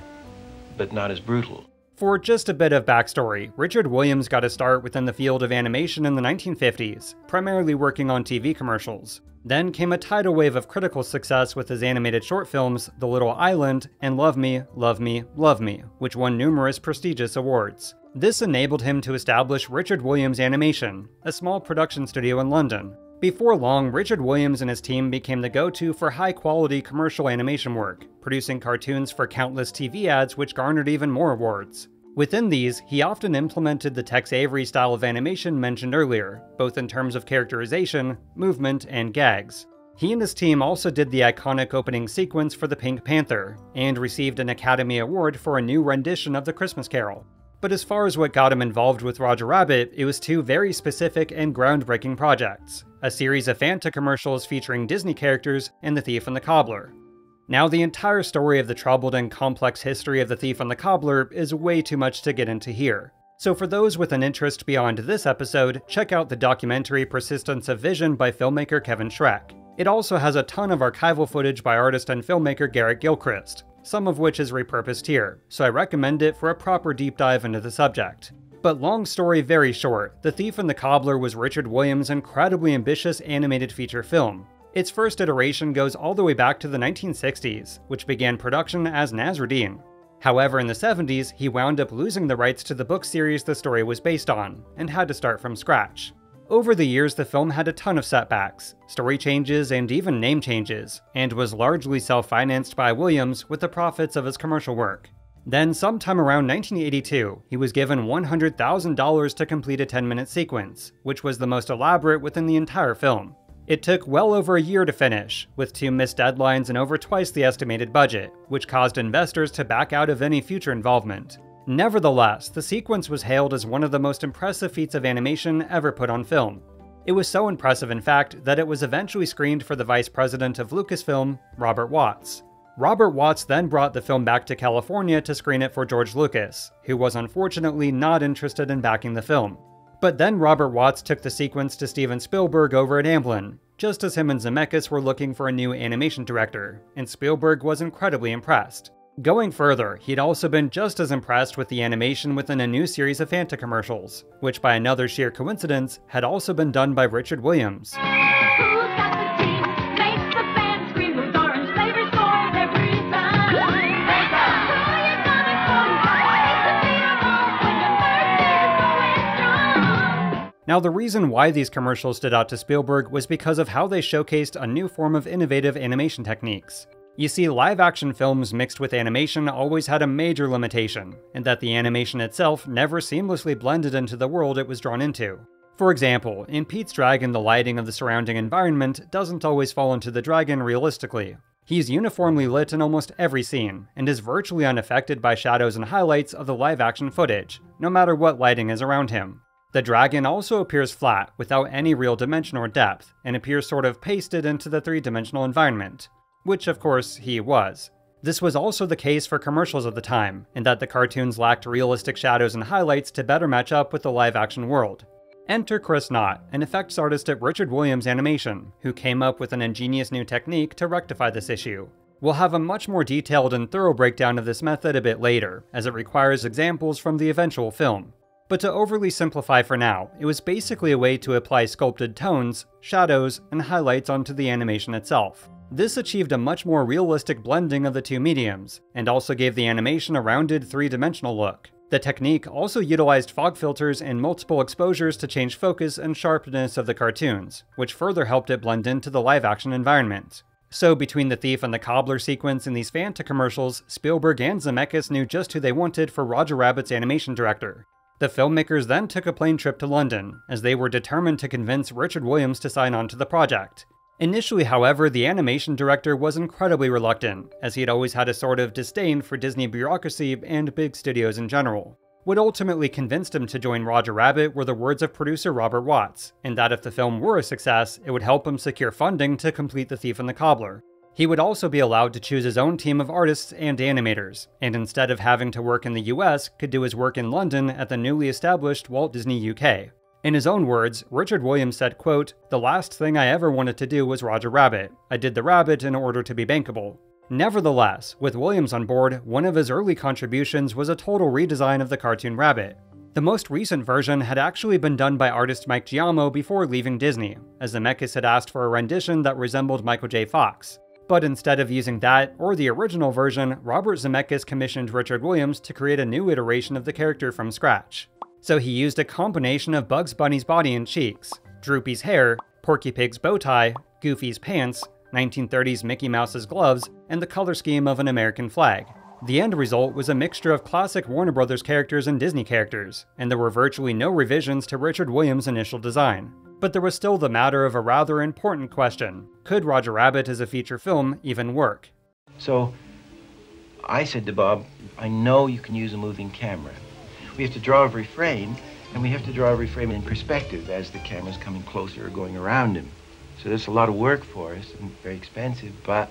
but not as brutal. For just a bit of backstory, Richard Williams got a start within the field of animation in the 1950s, primarily working on TV commercials. Then came a tidal wave of critical success with his animated short films The Little Island and Love Me, Love Me, Love Me, which won numerous prestigious awards. This enabled him to establish Richard Williams Animation, a small production studio in London. Before long, Richard Williams and his team became the go-to for high-quality commercial animation work, producing cartoons for countless TV ads which garnered even more awards. Within these, he often implemented the Tex Avery style of animation mentioned earlier, both in terms of characterization, movement, and gags. He and his team also did the iconic opening sequence for The Pink Panther, and received an Academy Award for a new rendition of The Christmas Carol. But as far as what got him involved with Roger Rabbit, it was two very specific and groundbreaking projects: a series of Fanta commercials featuring Disney characters and The Thief and the Cobbler. Now, the entire story of the troubled and complex history of The Thief and the Cobbler is way too much to get into here. So for those with an interest beyond this episode, check out the documentary Persistence of Vision by filmmaker Kevin Schreck. It also has a ton of archival footage by artist and filmmaker Garrett Gilchrist, some of which is repurposed here, so I recommend it for a proper deep dive into the subject. But long story very short, The Thief and the Cobbler was Richard Williams' incredibly ambitious animated feature film. Its first iteration goes all the way back to the 1960s, which began production as Nasruddin. However, in the 70s, he wound up losing the rights to the book series the story was based on, and had to start from scratch. Over the years, the film had a ton of setbacks, story changes, and even name changes, and was largely self-financed by Williams with the profits of his commercial work. Then, sometime around 1982, he was given $100,000 to complete a 10-minute sequence, which was the most elaborate within the entire film. It took well over a year to finish, with 2 missed deadlines and over twice the estimated budget, which caused investors to back out of any future involvement. Nevertheless, the sequence was hailed as one of the most impressive feats of animation ever put on film. It was so impressive, in fact, that it was eventually screened for the vice president of Lucasfilm, Robert Watts. Robert Watts then brought the film back to California to screen it for George Lucas, who was unfortunately not interested in backing the film. But then Robert Watts took the sequence to Steven Spielberg over at Amblin, just as him and Zemeckis were looking for a new animation director, and Spielberg was incredibly impressed. Going further, he'd also been just as impressed with the animation within a new series of Fanta commercials, which by another sheer coincidence had also been done by Richard Williams. Now, the reason why these commercials stood out to Spielberg was because of how they showcased a new form of innovative animation techniques. You see, live-action films mixed with animation always had a major limitation, in that the animation itself never seamlessly blended into the world it was drawn into. For example, in Pete's Dragon, the lighting of the surrounding environment doesn't always fall into the dragon realistically. He's uniformly lit in almost every scene, and is virtually unaffected by shadows and highlights of the live-action footage, no matter what lighting is around him. The dragon also appears flat, without any real dimension or depth, and appears sort of pasted into the three-dimensional environment. Which, of course, he was. This was also the case for commercials at the time, in that the cartoons lacked realistic shadows and highlights to better match up with the live-action world. Enter Chris Knott, an effects artist at Richard Williams Animation, who came up with an ingenious new technique to rectify this issue. We'll have a much more detailed and thorough breakdown of this method a bit later, as it requires examples from the eventual film. But to overly simplify for now, it was basically a way to apply sculpted tones, shadows, and highlights onto the animation itself. This achieved a much more realistic blending of the two mediums, and also gave the animation a rounded three-dimensional look. The technique also utilized fog filters and multiple exposures to change focus and sharpness of the cartoons, which further helped it blend into the live-action environment. So between the Thief and the Cobbler sequence in these Fanta commercials, Spielberg and Zemeckis knew just who they wanted for Roger Rabbit's animation director. The filmmakers then took a plane trip to London, as they were determined to convince Richard Williams to sign on to the project. Initially, however, the animation director was incredibly reluctant, as he had always had a sort of disdain for Disney bureaucracy and big studios in general. What ultimately convinced him to join Roger Rabbit were the words of producer Robert Watts, and that if the film were a success, it would help him secure funding to complete The Thief and the Cobbler. He would also be allowed to choose his own team of artists and animators, and instead of having to work in the US, could do his work in London at the newly established Walt Disney UK. In his own words, Richard Williams said, quote, "The last thing I ever wanted to do was Roger Rabbit. I did the rabbit in order to be bankable." Nevertheless, with Williams on board, one of his early contributions was a total redesign of the cartoon rabbit. The most recent version had actually been done by artist Mike Giamo before leaving Disney, as Zemeckis had asked for a rendition that resembled Michael J. Fox. But instead of using that, or the original version, Robert Zemeckis commissioned Richard Williams to create a new iteration of the character from scratch. So he used a combination of Bugs Bunny's body and cheeks, Droopy's hair, Porky Pig's bow tie, Goofy's pants, 1930s Mickey Mouse's gloves, and the color scheme of an American flag. The end result was a mixture of classic Warner Brothers characters and Disney characters, and there were virtually no revisions to Richard Williams' initial design. But there was still the matter of a rather important question. Could Roger Rabbit as a feature film even work? So I said to Bob, I know you can use a moving camera. We have to draw every frame, and we have to draw every frame in perspective as the camera's coming closer or going around him. So that's a lot of work for us and very expensive, but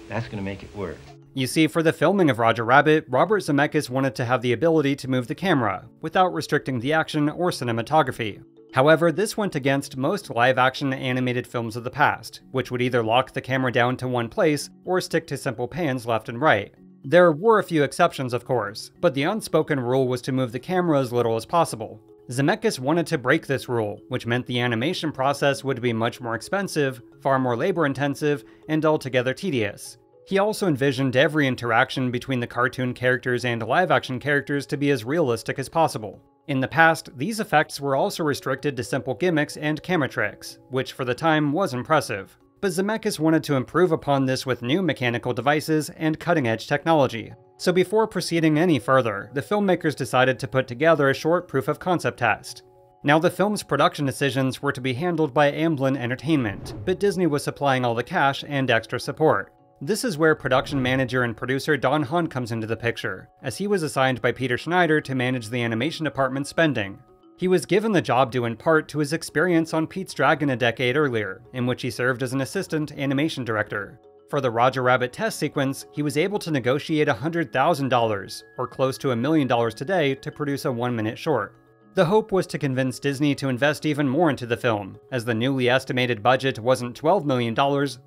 that's going to make it work. You see, for the filming of Roger Rabbit, Robert Zemeckis wanted to have the ability to move the camera, without restricting the action or cinematography. However, this went against most live-action animated films of the past, which would either lock the camera down to one place, or stick to simple pans left and right. There were a few exceptions, of course, but the unspoken rule was to move the camera as little as possible. Zemeckis wanted to break this rule, which meant the animation process would be much more expensive, far more labor-intensive, and altogether tedious. He also envisioned every interaction between the cartoon characters and live-action characters to be as realistic as possible. In the past, these effects were also restricted to simple gimmicks and camera tricks, which for the time was impressive. But Zemeckis wanted to improve upon this with new mechanical devices and cutting-edge technology. So before proceeding any further, the filmmakers decided to put together a short proof-of-concept test. Now, the film's production decisions were to be handled by Amblin Entertainment, but Disney was supplying all the cash and extra support. This is where production manager and producer Don Hahn comes into the picture, as he was assigned by Peter Schneider to manage the animation department's spending. He was given the job due in part to his experience on Pete's Dragon a decade earlier, in which he served as an assistant animation director. For the Roger Rabbit test sequence, he was able to negotiate $100,000, or close to $1 million today, to produce a 1-minute short. The hope was to convince Disney to invest even more into the film, as the newly estimated budget wasn't $12 million,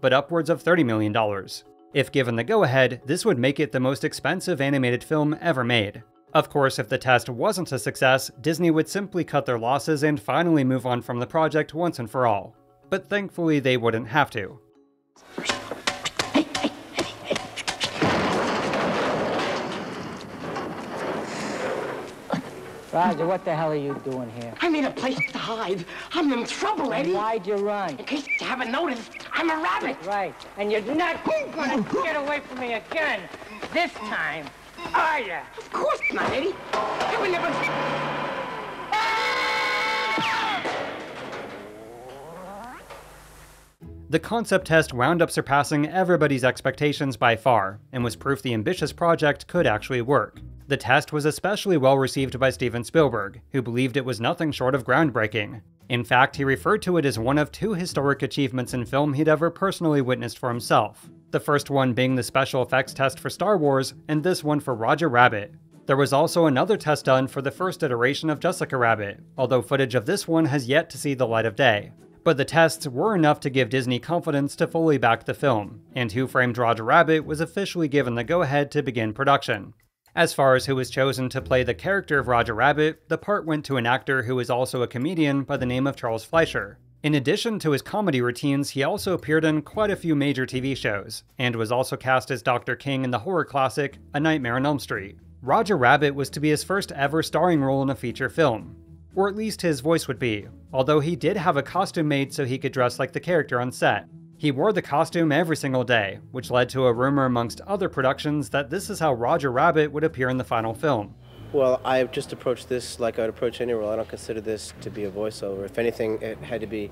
but upwards of $30 million. If given the go-ahead, this would make it the most expensive animated film ever made. Of course, if the test wasn't a success, Disney would simply cut their losses and finally move on from the project once and for all. But thankfully, they wouldn't have to. Roger, what the hell are you doing here? I need a place to hide. I'm in trouble, Eddie. Why'd you run? In case you haven't noticed, I'm a rabbit. Right. And you're not gonna get away from me again. This time, are you? Of course not, Eddie. I would never... The concept test wound up surpassing everybody's expectations by far, and was proof the ambitious project could actually work. The test was especially well received by Steven Spielberg, who believed it was nothing short of groundbreaking. In fact, he referred to it as one of 2 historic achievements in film he'd ever personally witnessed for himself. The first one being the special effects test for Star Wars, and this one for Roger Rabbit. There was also another test done for the first iteration of Jessica Rabbit, although footage of this one has yet to see the light of day. But the tests were enough to give Disney confidence to fully back the film, and Who Framed Roger Rabbit was officially given the go-ahead to begin production. As far as who was chosen to play the character of Roger Rabbit, the part went to an actor who is also a comedian by the name of Charles Fleischer. In addition to his comedy routines, he also appeared in quite a few major TV shows, and was also cast as Dr. King in the horror classic A Nightmare on Elm Street. Roger Rabbit was to be his first ever starring role in a feature film. Or at least his voice would be, although he did have a costume made so he could dress like the character on set. He wore the costume every single day, which led to a rumor amongst other productions that this is how Roger Rabbit would appear in the final film. Well, I've just approached this like I would approach any role. I don't consider this to be a voiceover. If anything, it had to be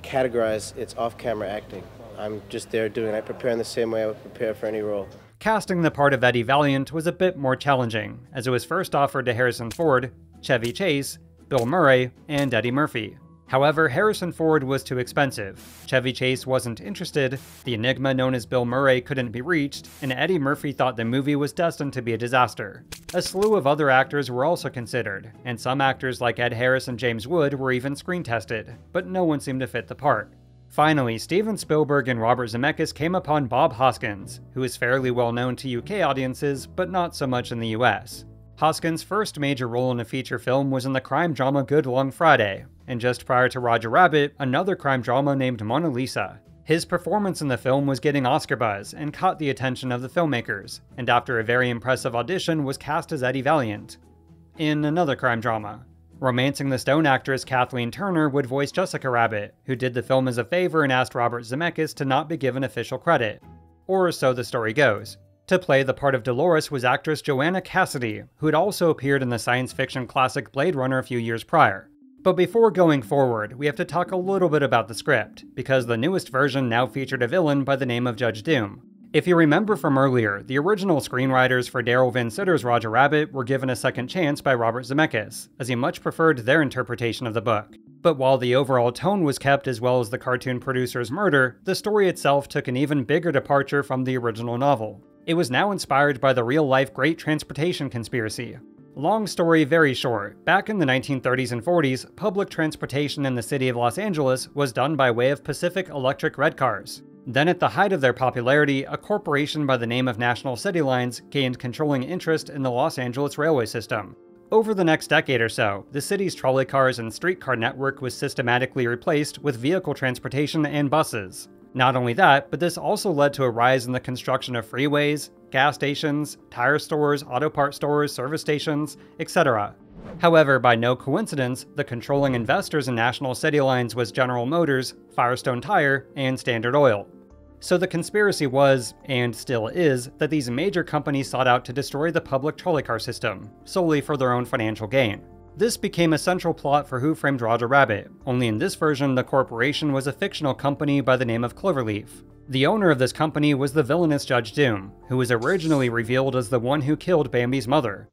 categorized, it's off-camera acting. I'm just there doing it. I prepare in the same way I would prepare for any role. Casting the part of Eddie Valiant was a bit more challenging, as it was first offered to Harrison Ford, Chevy Chase, Bill Murray, and Eddie Murphy. However, Harrison Ford was too expensive, Chevy Chase wasn't interested, the enigma known as Bill Murray couldn't be reached, and Eddie Murphy thought the movie was destined to be a disaster. A slew of other actors were also considered, and some actors like Ed Harris and James Wood were even screen tested, but no one seemed to fit the part. Finally, Steven Spielberg and Robert Zemeckis came upon Bob Hoskins, who is fairly well known to UK audiences, but not so much in the US. Hoskins' first major role in a feature film was in the crime drama Good Long Friday, and just prior to Roger Rabbit, another crime drama named Mona Lisa. His performance in the film was getting Oscar buzz and caught the attention of the filmmakers, and after a very impressive audition was cast as Eddie Valiant in another crime drama. Romancing the Stone actress Kathleen Turner would voice Jessica Rabbit, who did the film as a favor and asked Robert Zemeckis to not be given official credit. Or so the story goes. To play the part of Dolores was actress Joanna Cassidy, who had also appeared in the science fiction classic Blade Runner a few years prior. But before going forward, we have to talk a little bit about the script, because the newest version now featured a villain by the name of Judge Doom. If you remember from earlier, the original screenwriters for Darrell Van Citter's Roger Rabbit were given a second chance by Robert Zemeckis, as he much preferred their interpretation of the book. But while the overall tone was kept as well as the cartoon producer's murder, the story itself took an even bigger departure from the original novel. It was now inspired by the real-life Great Transportation Conspiracy. Long story very short, back in the 1930s and 40s, public transportation in the city of Los Angeles was done by way of Pacific Electric Red Cars. Then at the height of their popularity, a corporation by the name of National City Lines gained controlling interest in the Los Angeles railway system. Over the next decade or so, the city's trolley cars and streetcar network was systematically replaced with vehicle transportation and buses. Not only that, but this also led to a rise in the construction of freeways, gas stations, tire stores, auto part stores, service stations, etc. However, by no coincidence, the controlling investors in National City Lines was General Motors, Firestone Tire, and Standard Oil. So the conspiracy was, and still is, that these major companies sought out to destroy the public trolley car system, solely for their own financial gain. This became a central plot for Who Framed Roger Rabbit, only in this version the corporation was a fictional company by the name of Cloverleaf. The owner of this company was the villainous Judge Doom, who was originally revealed as the one who killed Bambi's mother.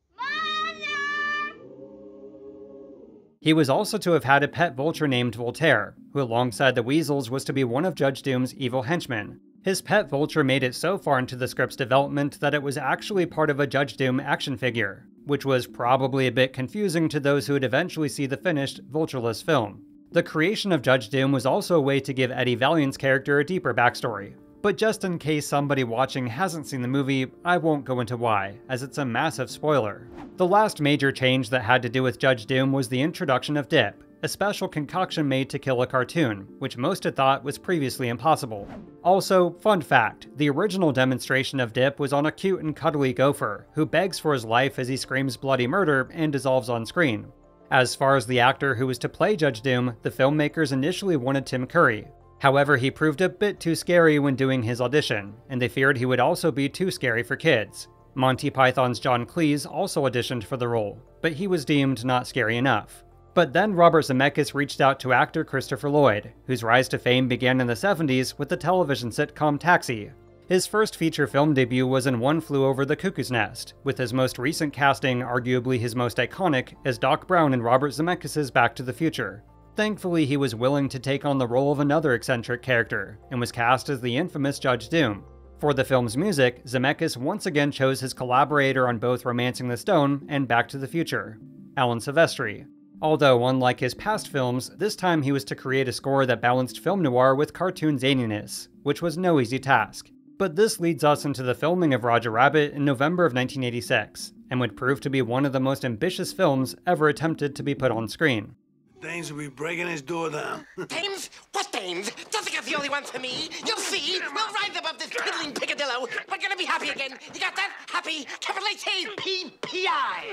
He was also to have had a pet vulture named Voltaire, who alongside the weasels was to be one of Judge Doom's evil henchmen. His pet vulture made it so far into the script's development that it was actually part of a Judge Doom action figure, which was probably a bit confusing to those who would eventually see the finished, vultureless film. The creation of Judge Doom was also a way to give Eddie Valiant's character a deeper backstory. But just in case somebody watching hasn't seen the movie, I won't go into why, as it's a massive spoiler. The last major change that had to do with Judge Doom was the introduction of Dip, a special concoction made to kill a cartoon, which most had thought was previously impossible. Also, fun fact, the original demonstration of Dip was on a cute and cuddly gopher, who begs for his life as he screams bloody murder and dissolves on screen. As far as the actor who was to play Judge Doom, the filmmakers initially wanted Tim Curry. However, he proved a bit too scary when doing his audition, and they feared he would also be too scary for kids. Monty Python's John Cleese also auditioned for the role, but he was deemed not scary enough. But then Robert Zemeckis reached out to actor Christopher Lloyd, whose rise to fame began in the 70s with the television sitcom Taxi. His first feature film debut was in One Flew Over the Cuckoo's Nest, with his most recent casting arguably his most iconic as Doc Brown in Robert Zemeckis' Back to the Future. Thankfully, he was willing to take on the role of another eccentric character, and was cast as the infamous Judge Doom. For the film's music, Zemeckis once again chose his collaborator on both Romancing the Stone and Back to the Future, Alan Silvestri. Although, unlike his past films, this time he was to create a score that balanced film noir with cartoon zaniness, which was no easy task. But this leads us into the filming of Roger Rabbit in November of 1986, and would prove to be one of the most ambitious films ever attempted to be put on screen. Dames will be breaking his door down. Dames? What dames? Don't think I'm the only one for me. You'll see. We'll ride them up this piddling picadillo. We're gonna be happy again. You got that? Happy. Capital H-A-P-P-I.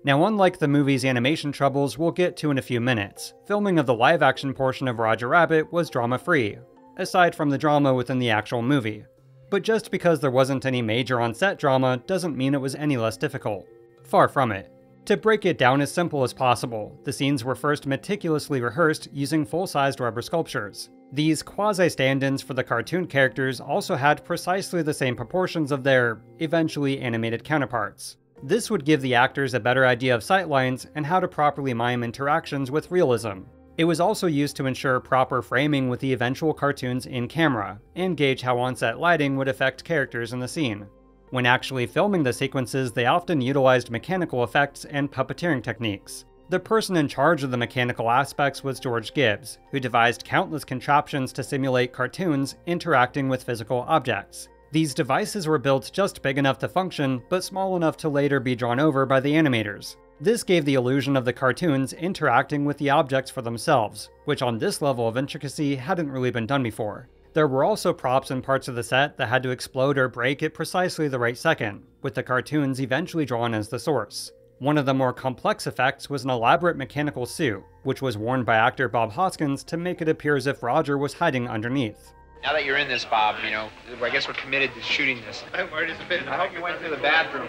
Now, unlike the movie's animation troubles we'll get to in a few minutes, filming of the live-action portion of Roger Rabbit was drama-free, aside from the drama within the actual movie. But just because there wasn't any major on-set drama doesn't mean it was any less difficult. Far from it. To break it down as simple as possible, the scenes were first meticulously rehearsed using full-sized rubber sculptures. These quasi-stand-ins for the cartoon characters also had precisely the same proportions of their, eventually animated counterparts. This would give the actors a better idea of sightlines and how to properly mime interactions with realism. It was also used to ensure proper framing with the eventual cartoons in camera, and gauge how on-set lighting would affect characters in the scene. When actually filming the sequences, they often utilized mechanical effects and puppeteering techniques. The person in charge of the mechanical aspects was George Gibbs, who devised countless contraptions to simulate cartoons interacting with physical objects. These devices were built just big enough to function, but small enough to later be drawn over by the animators. This gave the illusion of the cartoons interacting with the objects for themselves, which on this level of intricacy hadn't really been done before. There were also props and parts of the set that had to explode or break at precisely the right second, with the cartoons eventually drawn as the source. One of the more complex effects was an elaborate mechanical suit, which was worn by actor Bob Hoskins to make it appear as if Roger was hiding underneath. Now that you're in this, Bob, you know, I guess we're committed to shooting this. I'm worried it's a bit. I hope you went to the bathroom.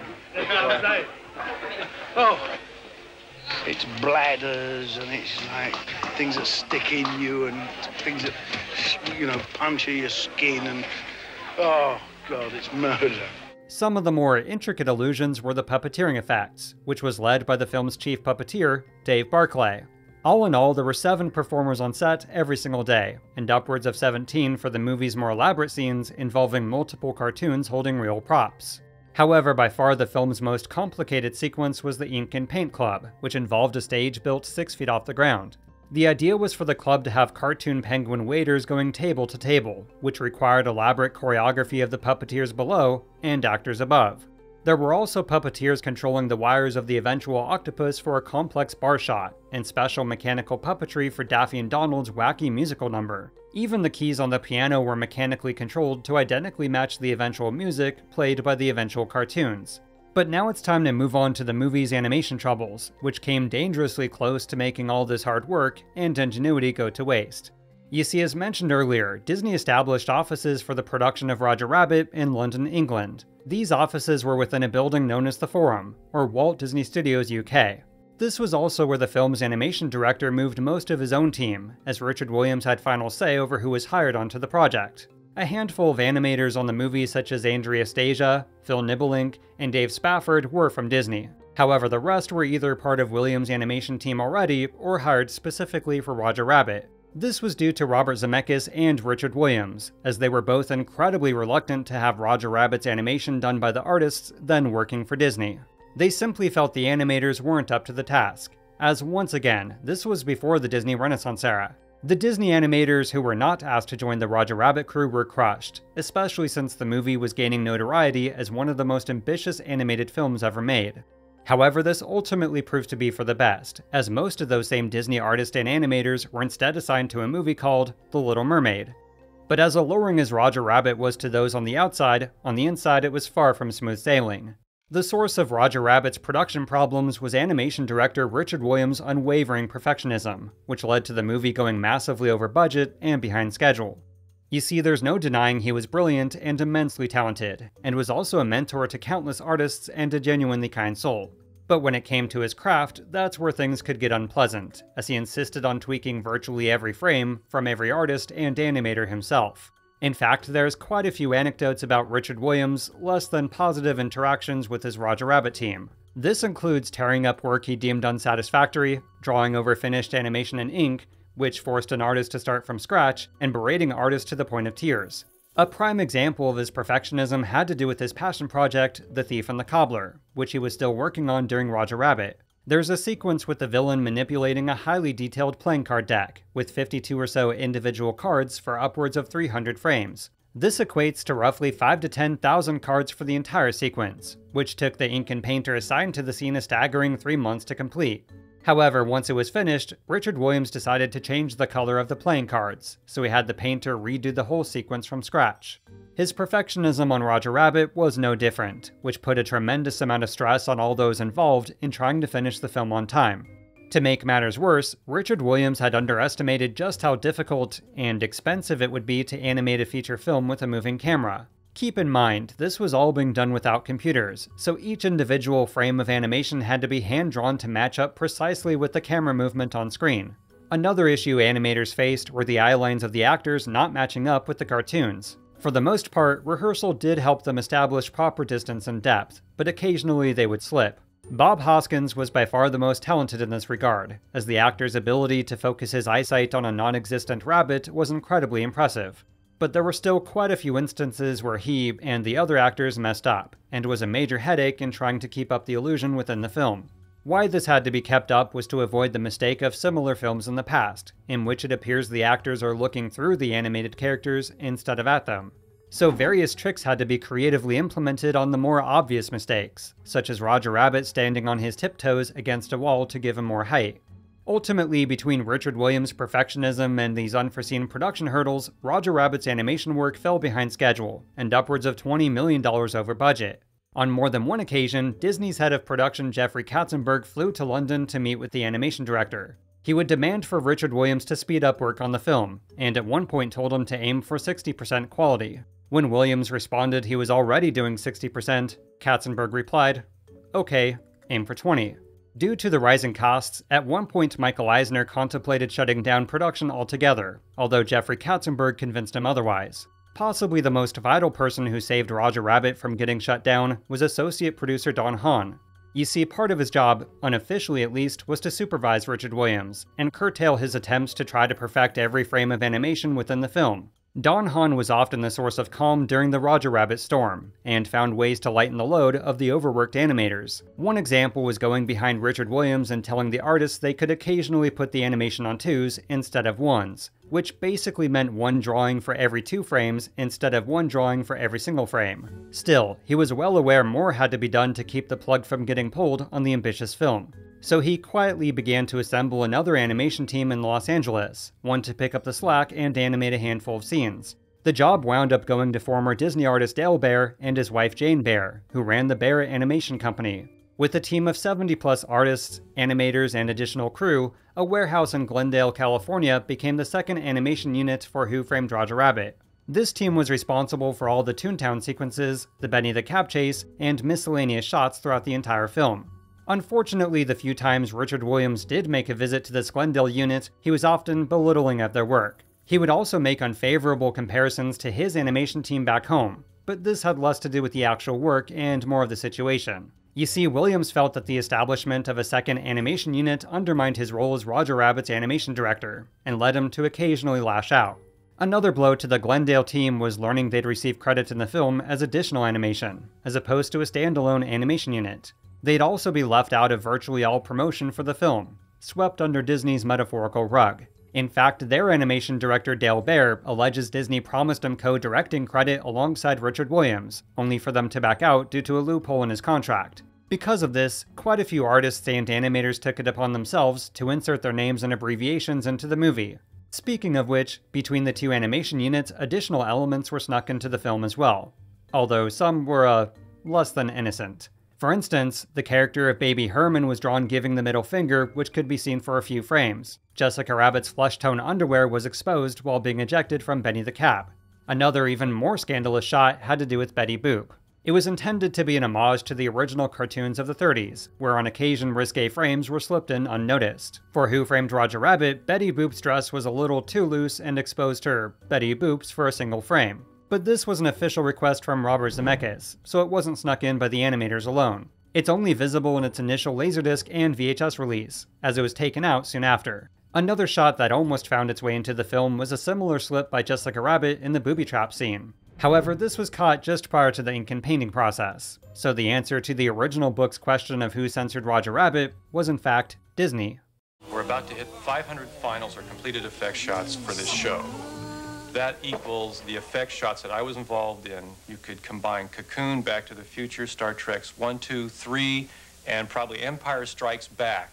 Oh, it's bladders and it's like things that stick in you and things that, you know, puncture your skin and, oh, God, it's murder. Some of the more intricate illusions were the puppeteering effects, which was led by the film's chief puppeteer, Dave Barclay. All in all, there were 7 performers on set every single day, and upwards of 17 for the movie's more elaborate scenes involving multiple cartoons holding real props. However, by far the film's most complicated sequence was the Ink and Paint Club, which involved a stage built 6 feet off the ground. The idea was for the club to have cartoon penguin waiters going table to table, which required elaborate choreography of the puppeteers below and actors above. There were also puppeteers controlling the wires of the eventual octopus for a complex bar shot, and special mechanical puppetry for Daffy and Donald's wacky musical number. Even the keys on the piano were mechanically controlled to identically match the eventual music played by the eventual cartoons. But now it's time to move on to the movie's animation troubles, which came dangerously close to making all this hard work and ingenuity go to waste. You see, as mentioned earlier, Disney established offices for the production of Roger Rabbit in London, England. These offices were within a building known as the Forum, or Walt Disney Studios UK. This was also where the film's animation director moved most of his own team, as Richard Williams had final say over who was hired onto the project. A handful of animators on the movie such as Andrea Stasia, Phil Nibelink, and Dave Spafford were from Disney. However, the rest were either part of Williams' animation team already, or hired specifically for Roger Rabbit. This was due to Robert Zemeckis and Richard Williams, as they were both incredibly reluctant to have Roger Rabbit's animation done by the artists then working for Disney. They simply felt the animators weren't up to the task, as once again, this was before the Disney Renaissance era. The Disney animators who were not asked to join the Roger Rabbit crew were crushed, especially since the movie was gaining notoriety as one of the most ambitious animated films ever made. However, this ultimately proved to be for the best, as most of those same Disney artists and animators were instead assigned to a movie called The Little Mermaid. But as alluring as Roger Rabbit was to those on the outside, on the inside it was far from smooth sailing. The source of Roger Rabbit's production problems was animation director Richard Williams' unwavering perfectionism, which led to the movie going massively over budget and behind schedule. You see, there's no denying he was brilliant and immensely talented, and was also a mentor to countless artists and a genuinely kind soul. But when it came to his craft, that's where things could get unpleasant, as he insisted on tweaking virtually every frame from every artist and animator himself. In fact, there's quite a few anecdotes about Richard Williams' less than positive interactions with his Roger Rabbit team. This includes tearing up work he deemed unsatisfactory, drawing over finished animation in ink, which forced an artist to start from scratch, and berating artists to the point of tears. A prime example of his perfectionism had to do with his passion project, The Thief and the Cobbler, which he was still working on during Roger Rabbit. There's a sequence with the villain manipulating a highly detailed playing card deck, with 52 or so individual cards for upwards of 300 frames. This equates to roughly 5,000 to 10,000 cards for the entire sequence, which took the ink and painter assigned to the scene a staggering 3 months to complete. However, once it was finished, Richard Williams decided to change the color of the playing cards, so he had the painter redo the whole sequence from scratch. His perfectionism on Roger Rabbit was no different, which put a tremendous amount of stress on all those involved in trying to finish the film on time. To make matters worse, Richard Williams had underestimated just how difficult and expensive it would be to animate a feature film with a moving camera. Keep in mind, this was all being done without computers, so each individual frame of animation had to be hand-drawn to match up precisely with the camera movement on screen. Another issue animators faced were the eye lines of the actors not matching up with the cartoons. For the most part, rehearsal did help them establish proper distance and depth, but occasionally they would slip. Bob Hoskins was by far the most talented in this regard, as the actor's ability to focus his eyesight on a non-existent rabbit was incredibly impressive. But there were still quite a few instances where he and the other actors messed up, and was a major headache in trying to keep up the illusion within the film. Why this had to be kept up was to avoid the mistake of similar films in the past, in which it appears the actors are looking through the animated characters instead of at them. So various tricks had to be creatively implemented on the more obvious mistakes, such as Roger Rabbit standing on his tiptoes against a wall to give him more height. Ultimately, between Richard Williams' perfectionism and these unforeseen production hurdles, Roger Rabbit's animation work fell behind schedule, and upwards of $20 million over budget. On more than one occasion, Disney's head of production Jeffrey Katzenberg flew to London to meet with the animation director. He would demand for Richard Williams to speed up work on the film, and at one point told him to aim for 60% quality. When Williams responded he was already doing 60%, Katzenberg replied, "Okay, aim for 20. Due to the rising costs, at one point Michael Eisner contemplated shutting down production altogether, although Jeffrey Katzenberg convinced him otherwise. Possibly the most vital person who saved Roger Rabbit from getting shut down was associate producer Don Hahn. You see, part of his job, unofficially at least, was to supervise Richard Williams, and curtail his attempts to try to perfect every frame of animation within the film. Don Hahn was often the source of calm during the Roger Rabbit storm, and found ways to lighten the load of the overworked animators. One example was going behind Richard Williams and telling the artists they could occasionally put the animation on 2s instead of 1s, which basically meant one drawing for every 2 frames instead of one drawing for every single frame. Still, he was well aware more had to be done to keep the plug from getting pulled on the ambitious film. So he quietly began to assemble another animation team in Los Angeles, one to pick up the slack and animate a handful of scenes. The job wound up going to former Disney artist Dale Baer and his wife Jane Baer, who ran the Baer Animation Company. With a team of 70-plus artists, animators, and additional crew, a warehouse in Glendale, California became the second animation unit for Who Framed Roger Rabbit. This team was responsible for all the Toontown sequences, the Benny the Cab chase, and miscellaneous shots throughout the entire film. Unfortunately, the few times Richard Williams did make a visit to this Glendale unit, he was often belittling of their work. He would also make unfavorable comparisons to his animation team back home, but this had less to do with the actual work and more of the situation. You see, Williams felt that the establishment of a second animation unit undermined his role as Roger Rabbit's animation director, and led him to occasionally lash out. Another blow to the Glendale team was learning they'd receive credit in the film as additional animation, as opposed to a standalone animation unit. They'd also be left out of virtually all promotion for the film, swept under Disney's metaphorical rug. In fact, their animation director Dale Baer alleges Disney promised him co-directing credit alongside Richard Williams, only for them to back out due to a loophole in his contract. Because of this, quite a few artists and animators took it upon themselves to insert their names and abbreviations into the movie. Speaking of which, between the two animation units, additional elements were snuck into the film as well, although some were, less than innocent. For instance, the character of Baby Herman was drawn giving the middle finger, which could be seen for a few frames. Jessica Rabbit's flesh-tone underwear was exposed while being ejected from Benny the Cab. Another, even more scandalous shot had to do with Betty Boop. It was intended to be an homage to the original cartoons of the 30s, where on occasion risque frames were slipped in unnoticed. For Who Framed Roger Rabbit, Betty Boop's dress was a little too loose and exposed her Betty Boops for a single frame. But this was an official request from Robert Zemeckis, so it wasn't snuck in by the animators alone. It's only visible in its initial Laserdisc and VHS release, as it was taken out soon after. Another shot that almost found its way into the film was a similar slip by Jessica Rabbit in the booby trap scene. However, this was caught just prior to the ink and painting process, so the answer to the original book's question of who censored Roger Rabbit was in fact Disney. We're about to hit 500 finals or completed effect shots for this show. That equals the effect shots that I was involved in. You could combine Cocoon, Back to the Future, Star Trek's 1, 2, 3, and probably Empire Strikes Back.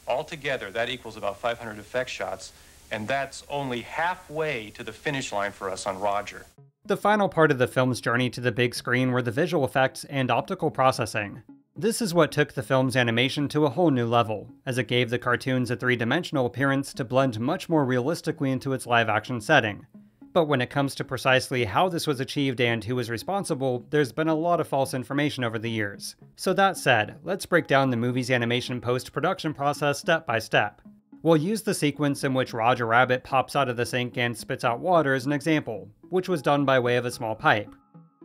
Altogether, that equals about 500 effect shots, and that's only halfway to the finish line for us on Roger. The final part of the film's journey to the big screen were the visual effects and optical processing. This is what took the film's animation to a whole new level, as it gave the cartoons a three-dimensional appearance to blend much more realistically into its live-action setting. But when it comes to precisely how this was achieved and who was responsible, there's been a lot of false information over the years. So that said, let's break down the movie's animation post-production process step by step. We'll use the sequence in which Roger Rabbit pops out of the sink and spits out water as an example, which was done by way of a small pipe.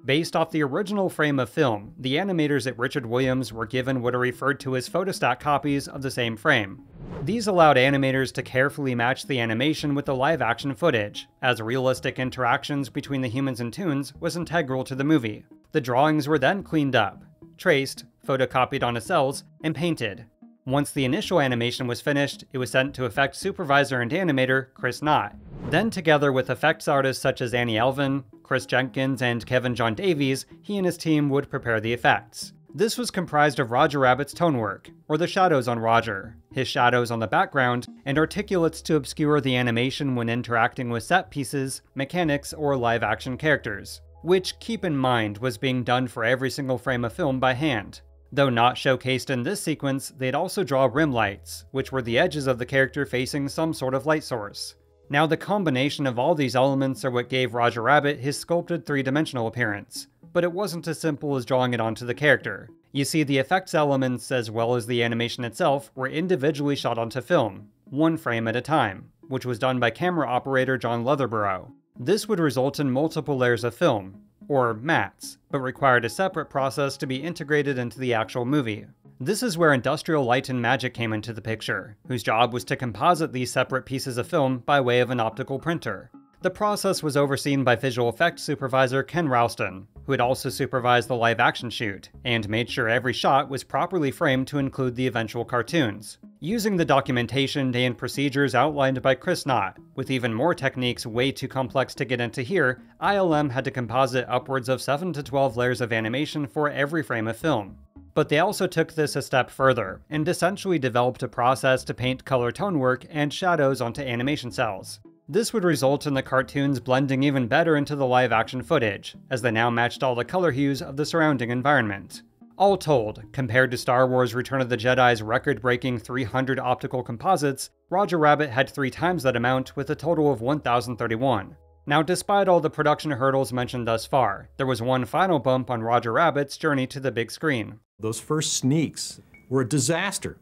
Based off the original frame of film, the animators at Richard Williams were given what are referred to as photostat copies of the same frame. These allowed animators to carefully match the animation with the live-action footage, as realistic interactions between the humans and toons was integral to the movie. The drawings were then cleaned up, traced, photocopied onto cells, and painted. Once the initial animation was finished, it was sent to effects supervisor and animator Chris Knott. Then, together with effects artists such as Annie Elvin, Chris Jenkins, and Kevin John Davies, he and his team would prepare the effects. This was comprised of Roger Rabbit's tone work, or the shadows on Roger, his shadows on the background, and articulates to obscure the animation when interacting with set pieces, mechanics, or live-action characters, which, keep in mind, was being done for every single frame of film by hand. Though not showcased in this sequence, they'd also draw rim lights, which were the edges of the character facing some sort of light source. Now, the combination of all these elements are what gave Roger Rabbit his sculpted three-dimensional appearance, but it wasn't as simple as drawing it onto the character. You see, the effects elements as well as the animation itself were individually shot onto film, one frame at a time, which was done by camera operator John Leatherborough. This would result in multiple layers of film, or mats, but required a separate process to be integrated into the actual movie. This is where Industrial Light and Magic came into the picture, whose job was to composite these separate pieces of film by way of an optical printer. The process was overseen by visual effects supervisor Ken Ralston, who had also supervised the live-action shoot, and made sure every shot was properly framed to include the eventual cartoons. Using the documentation and procedures outlined by Chris Knott, with even more techniques way too complex to get into here, ILM had to composite upwards of 7 to 12 layers of animation for every frame of film. But they also took this a step further, and essentially developed a process to paint color tone work and shadows onto animation cells. This would result in the cartoons blending even better into the live-action footage, as they now matched all the color hues of the surrounding environment. All told, compared to Star Wars Return of the Jedi's record-breaking 300 optical composites, Roger Rabbit had 3 times that amount with a total of 1,031. Now, despite all the production hurdles mentioned thus far, there was one final bump on Roger Rabbit's journey to the big screen. Those first sneaks were a disaster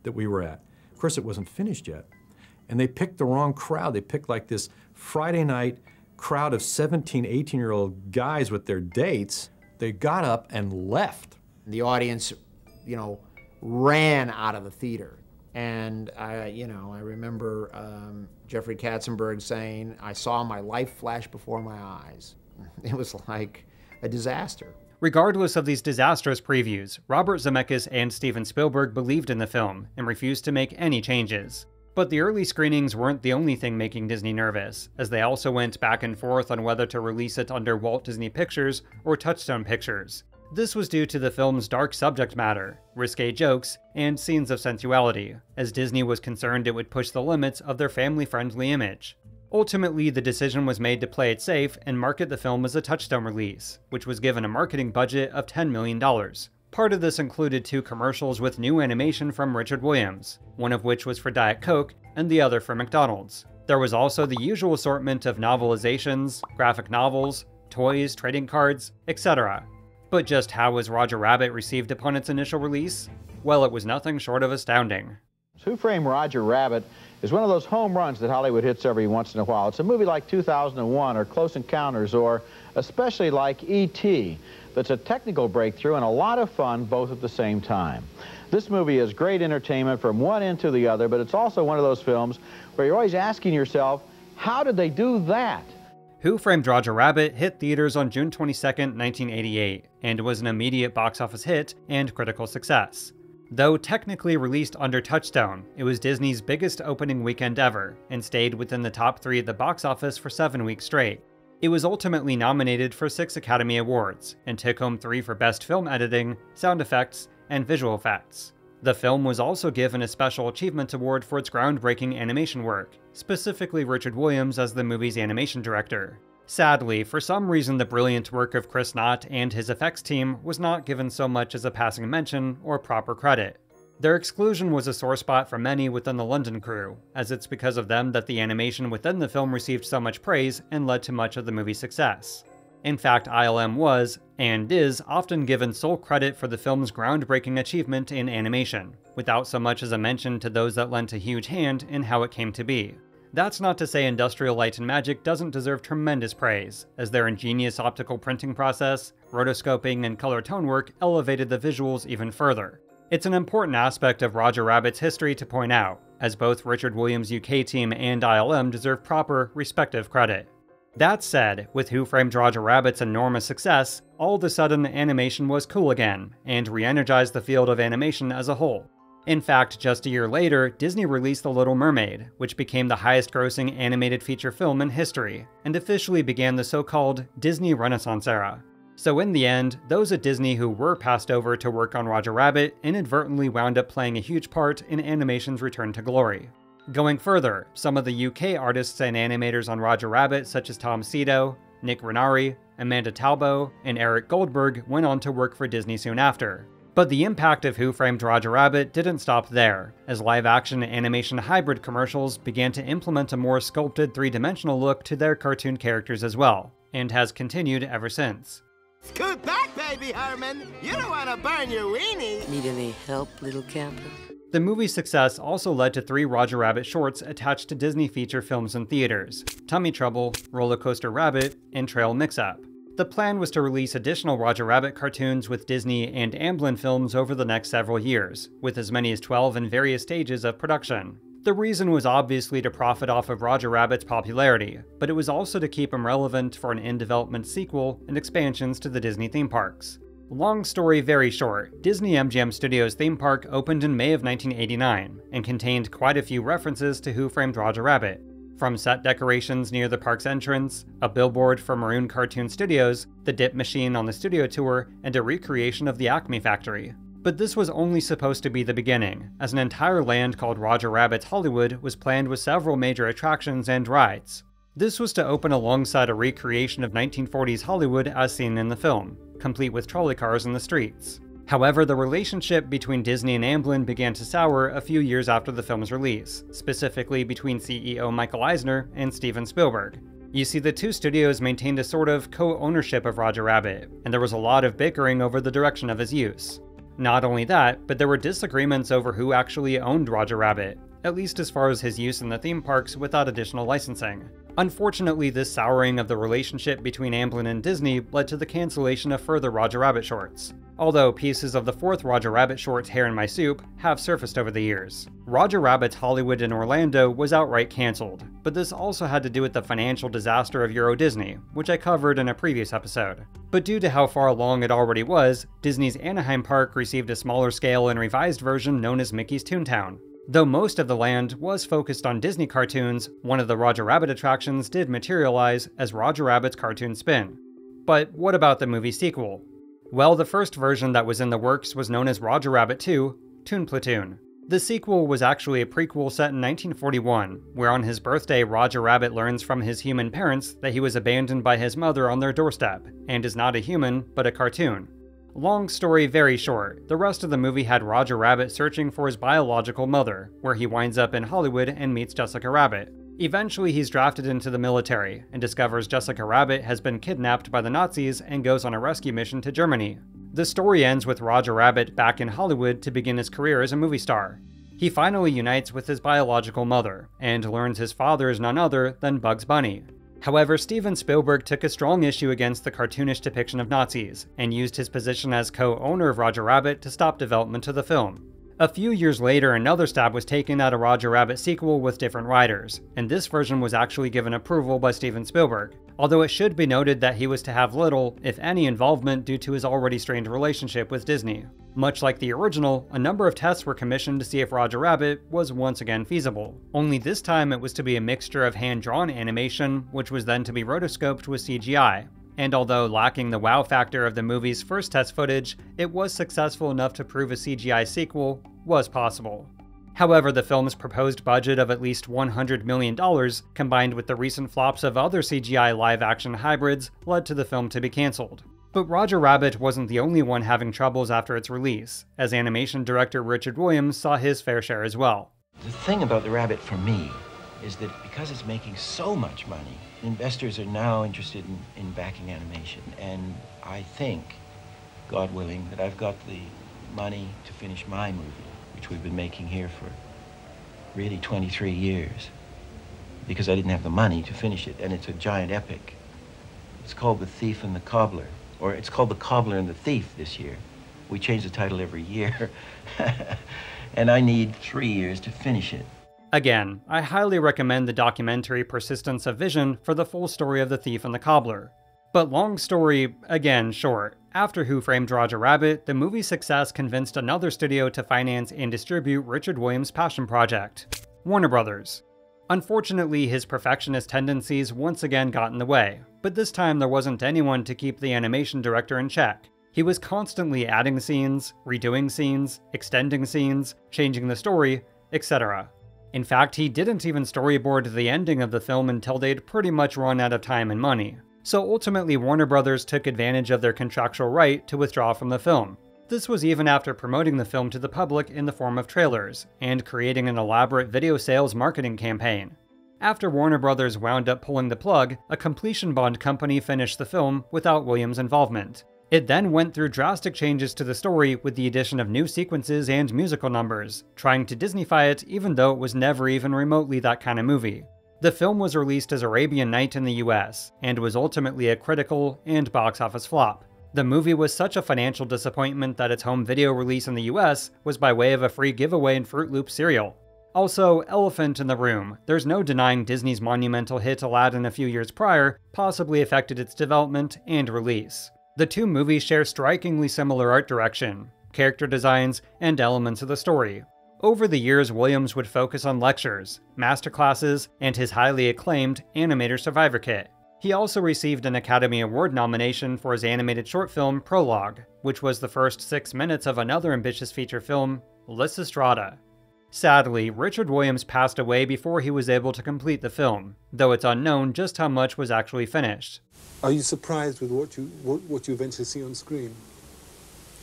that we were at. Of course, it wasn't finished yet. And they picked the wrong crowd. They picked like this Friday night crowd of 17, 18-year-old guys with their dates. They got up and left. The audience, ran out of the theater. And I remember Jeffrey Katzenberg saying, "I saw my life flash before my eyes." It was like a disaster. Regardless of these disastrous previews, Robert Zemeckis and Steven Spielberg believed in the film and refused to make any changes. But the early screenings weren't the only thing making Disney nervous, as they also went back and forth on whether to release it under Walt Disney Pictures or Touchstone Pictures. This was due to the film's dark subject matter, risque jokes, and scenes of sensuality, as Disney was concerned it would push the limits of their family-friendly image. Ultimately, the decision was made to play it safe and market the film as a Touchstone release, which was given a marketing budget of $10 million. Part of this included 2 commercials with new animation from Richard Williams, one of which was for Diet Coke and the other for McDonald's. There was also the usual assortment of novelizations, graphic novels, toys, trading cards, etc. But just how was Roger Rabbit received upon its initial release? Well, it was nothing short of astounding. Who Framed Roger Rabbit is one of those home runs that Hollywood hits every once in a while. It's a movie like 2001 or Close Encounters or especially like E.T. that's a technical breakthrough and a lot of fun both at the same time. This movie is great entertainment from one end to the other, but it's also one of those films where you're always asking yourself, how did they do that? Who Framed Roger Rabbit hit theaters on June 22, 1988, and was an immediate box office hit and critical success. Though technically released under Touchstone, it was Disney's biggest opening weekend ever, and stayed within the top 3 at the box office for 7 weeks straight. It was ultimately nominated for 6 Academy Awards, and took home 3 for Best Film Editing, Sound Effects, and Visual Effects. The film was also given a Special Achievement Award for its groundbreaking animation work, specifically Richard Williams as the movie's animation director. Sadly, for some reason the brilliant work of Chris Knott and his effects team was not given so much as a passing mention or proper credit. Their exclusion was a sore spot for many within the London crew, as it's because of them that the animation within the film received so much praise and led to much of the movie's success. In fact, ILM was, and is, often given sole credit for the film's groundbreaking achievement in animation, without so much as a mention to those that lent a huge hand in how it came to be. That's not to say Industrial Light and Magic doesn't deserve tremendous praise, as their ingenious optical printing process, rotoscoping, and color tone work elevated the visuals even further. It's an important aspect of Roger Rabbit's history to point out, as both Richard Williams' UK team and ILM deserve proper, respective credit. That said, with Who Framed Roger Rabbit's enormous success, all of a sudden animation was cool again, and re-energized the field of animation as a whole. In fact, just a year later, Disney released The Little Mermaid, which became the highest-grossing animated feature film in history, and officially began the so-called Disney Renaissance era. So in the end, those at Disney who were passed over to work on Roger Rabbit inadvertently wound up playing a huge part in animation's return to glory. Going further, some of the UK artists and animators on Roger Rabbit, such as Tom Cito, Nick Renari, Amanda Talbot, and Eric Goldberg, went on to work for Disney soon after. But the impact of Who Framed Roger Rabbit didn't stop there, as live-action animation hybrid commercials began to implement a more sculpted three-dimensional look to their cartoon characters as well, and has continued ever since. Scoot back, baby Herman! You don't want to burn your weenie! Need any help, little camper? The movie's success also led to 3 Roger Rabbit shorts attached to Disney feature films in theaters: Tummy Trouble, Roller Coaster Rabbit, and Trail Mix-Up. The plan was to release additional Roger Rabbit cartoons with Disney and Amblin films over the next several years, with as many as 12 in various stages of production. The reason was obviously to profit off of Roger Rabbit's popularity, but it was also to keep him relevant for an in-development sequel and expansions to the Disney theme parks. Long story very short, Disney MGM Studios theme park opened in May of 1989, and contained quite a few references to Who Framed Roger Rabbit. From set decorations near the park's entrance, a billboard for Maroon Cartoon Studios, the dip machine on the studio tour, and a recreation of the Acme factory. But this was only supposed to be the beginning, as an entire land called Roger Rabbit's Hollywood was planned with several major attractions and rides. This was to open alongside a recreation of 1940s Hollywood as seen in the film, complete with trolley cars in the streets. However, the relationship between Disney and Amblin began to sour a few years after the film's release, specifically between CEO Michael Eisner and Steven Spielberg. You see, the two studios maintained a sort of co-ownership of Roger Rabbit, and there was a lot of bickering over the direction of his use. Not only that, but there were disagreements over who actually owned Roger Rabbit, at least as far as his use in the theme parks without additional licensing. Unfortunately, this souring of the relationship between Amblin and Disney led to the cancellation of further Roger Rabbit shorts, although pieces of the 4th Roger Rabbit short's Hair in My Soup have surfaced over the years. Roger Rabbit's Hollywood in Orlando was outright cancelled, but this also had to do with the financial disaster of Euro Disney, which I covered in a previous episode. But due to how far along it already was, Disney's Anaheim Park received a smaller scale and revised version known as Mickey's Toontown. Though most of the land was focused on Disney cartoons, one of the Roger Rabbit attractions did materialize as Roger Rabbit's Cartoon Spin. But what about the movie sequel? Well, the first version that was in the works was known as Roger Rabbit 2, Toon Platoon. The sequel was actually a prequel set in 1941, where on his birthday Roger Rabbit learns from his human parents that he was abandoned by his mother on their doorstep, and is not a human, but a cartoon. Long story very short, the rest of the movie had Roger Rabbit searching for his biological mother, where he winds up in Hollywood and meets Jessica Rabbit. Eventually he's drafted into the military, and discovers Jessica Rabbit has been kidnapped by the Nazis and goes on a rescue mission to Germany. The story ends with Roger Rabbit back in Hollywood to begin his career as a movie star. He finally unites with his biological mother, and learns his father is none other than Bugs Bunny. However, Steven Spielberg took a strong issue against the cartoonish depiction of Nazis, and used his position as co-owner of Roger Rabbit to stop development of the film. A few years later, another stab was taken at a Roger Rabbit sequel with different writers, and this version was actually given approval by Steven Spielberg, although it should be noted that he was to have little, if any, involvement due to his already strained relationship with Disney. Much like the original, a number of tests were commissioned to see if Roger Rabbit was once again feasible. Only this time it was to be a mixture of hand-drawn animation, which was then to be rotoscoped with CGI. And although lacking the wow factor of the movie's first test footage, it was successful enough to prove a CGI sequel was possible. However, the film's proposed budget of at least $100 million, combined with the recent flops of other CGI live-action hybrids, led to the film to be cancelled. But Roger Rabbit wasn't the only one having troubles after its release, as animation director Richard Williams saw his fair share as well. The thing about the rabbit for me is that because it's making so much money, investors are now interested in backing animation. And I think, God willing, that I've got the money to finish my movie, which we've been making here for really 23 years, because I didn't have the money to finish it, and it's a giant epic. It's called The Thief and the Cobbler, or it's called The Cobbler and the Thief this year. We change the title every year, and I need 3 years to finish it. Again, I highly recommend the documentary Persistence of Vision for the full story of The Thief and the Cobbler. But long story, again, short. After Who Framed Roger Rabbit, the movie's success convinced another studio to finance and distribute Richard Williams' passion project, Warner Brothers. Unfortunately, his perfectionist tendencies once again got in the way, but this time there wasn't anyone to keep the animation director in check. He was constantly adding scenes, redoing scenes, extending scenes, changing the story, etc. In fact, he didn't even storyboard the ending of the film until they'd pretty much run out of time and money. So ultimately, Warner Brothers took advantage of their contractual right to withdraw from the film. This was even after promoting the film to the public in the form of trailers, and creating an elaborate video sales marketing campaign. After Warner Brothers wound up pulling the plug, a completion bond company finished the film without Williams' involvement. It then went through drastic changes to the story with the addition of new sequences and musical numbers, trying to Disneyfy it even though it was never even remotely that kind of movie. The film was released as Arabian Night in the US, and was ultimately a critical and box office flop. The movie was such a financial disappointment that its home video release in the US was by way of a free giveaway in Fruit Loops cereal. Also, elephant in the room, there's no denying Disney's monumental hit Aladdin a few years prior possibly affected its development and release. The two movies share strikingly similar art direction, character designs, and elements of the story. Over the years, Williams would focus on lectures, masterclasses, and his highly acclaimed Animator Survivor Kit. He also received an Academy Award nomination for his animated short film Prologue, which was the first 6 minutes of another ambitious feature film, Lysistrata. Sadly, Richard Williams passed away before he was able to complete the film, though it's unknown just how much was actually finished. Are you surprised with what you eventually see on screen?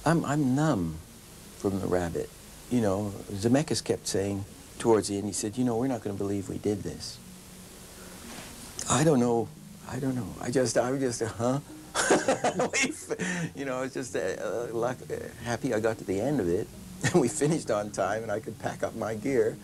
I'm numb from the Rabbit. You know, Zemeckis kept saying towards the end, he said, you know, we're not going to believe we did this. I don't know. I'm just, huh? You know, I was just happy I got to the end of it, and we finished on time, and I could pack up my gear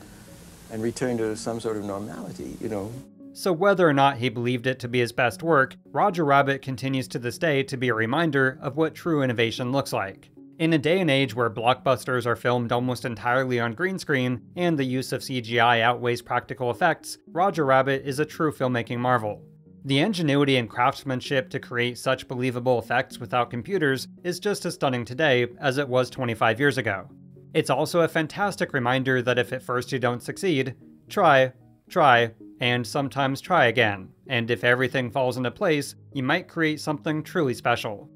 and return to some sort of normality, you know. So whether or not he believed it to be his best work, Roger Rabbit continues to this day to be a reminder of what true innovation looks like. In a day and age where blockbusters are filmed almost entirely on green screen, and the use of CGI outweighs practical effects, Roger Rabbit is a true filmmaking marvel. The ingenuity and craftsmanship to create such believable effects without computers is just as stunning today as it was 25 years ago. It's also a fantastic reminder that if at first you don't succeed, try, and sometimes try again, and if everything falls into place, you might create something truly special.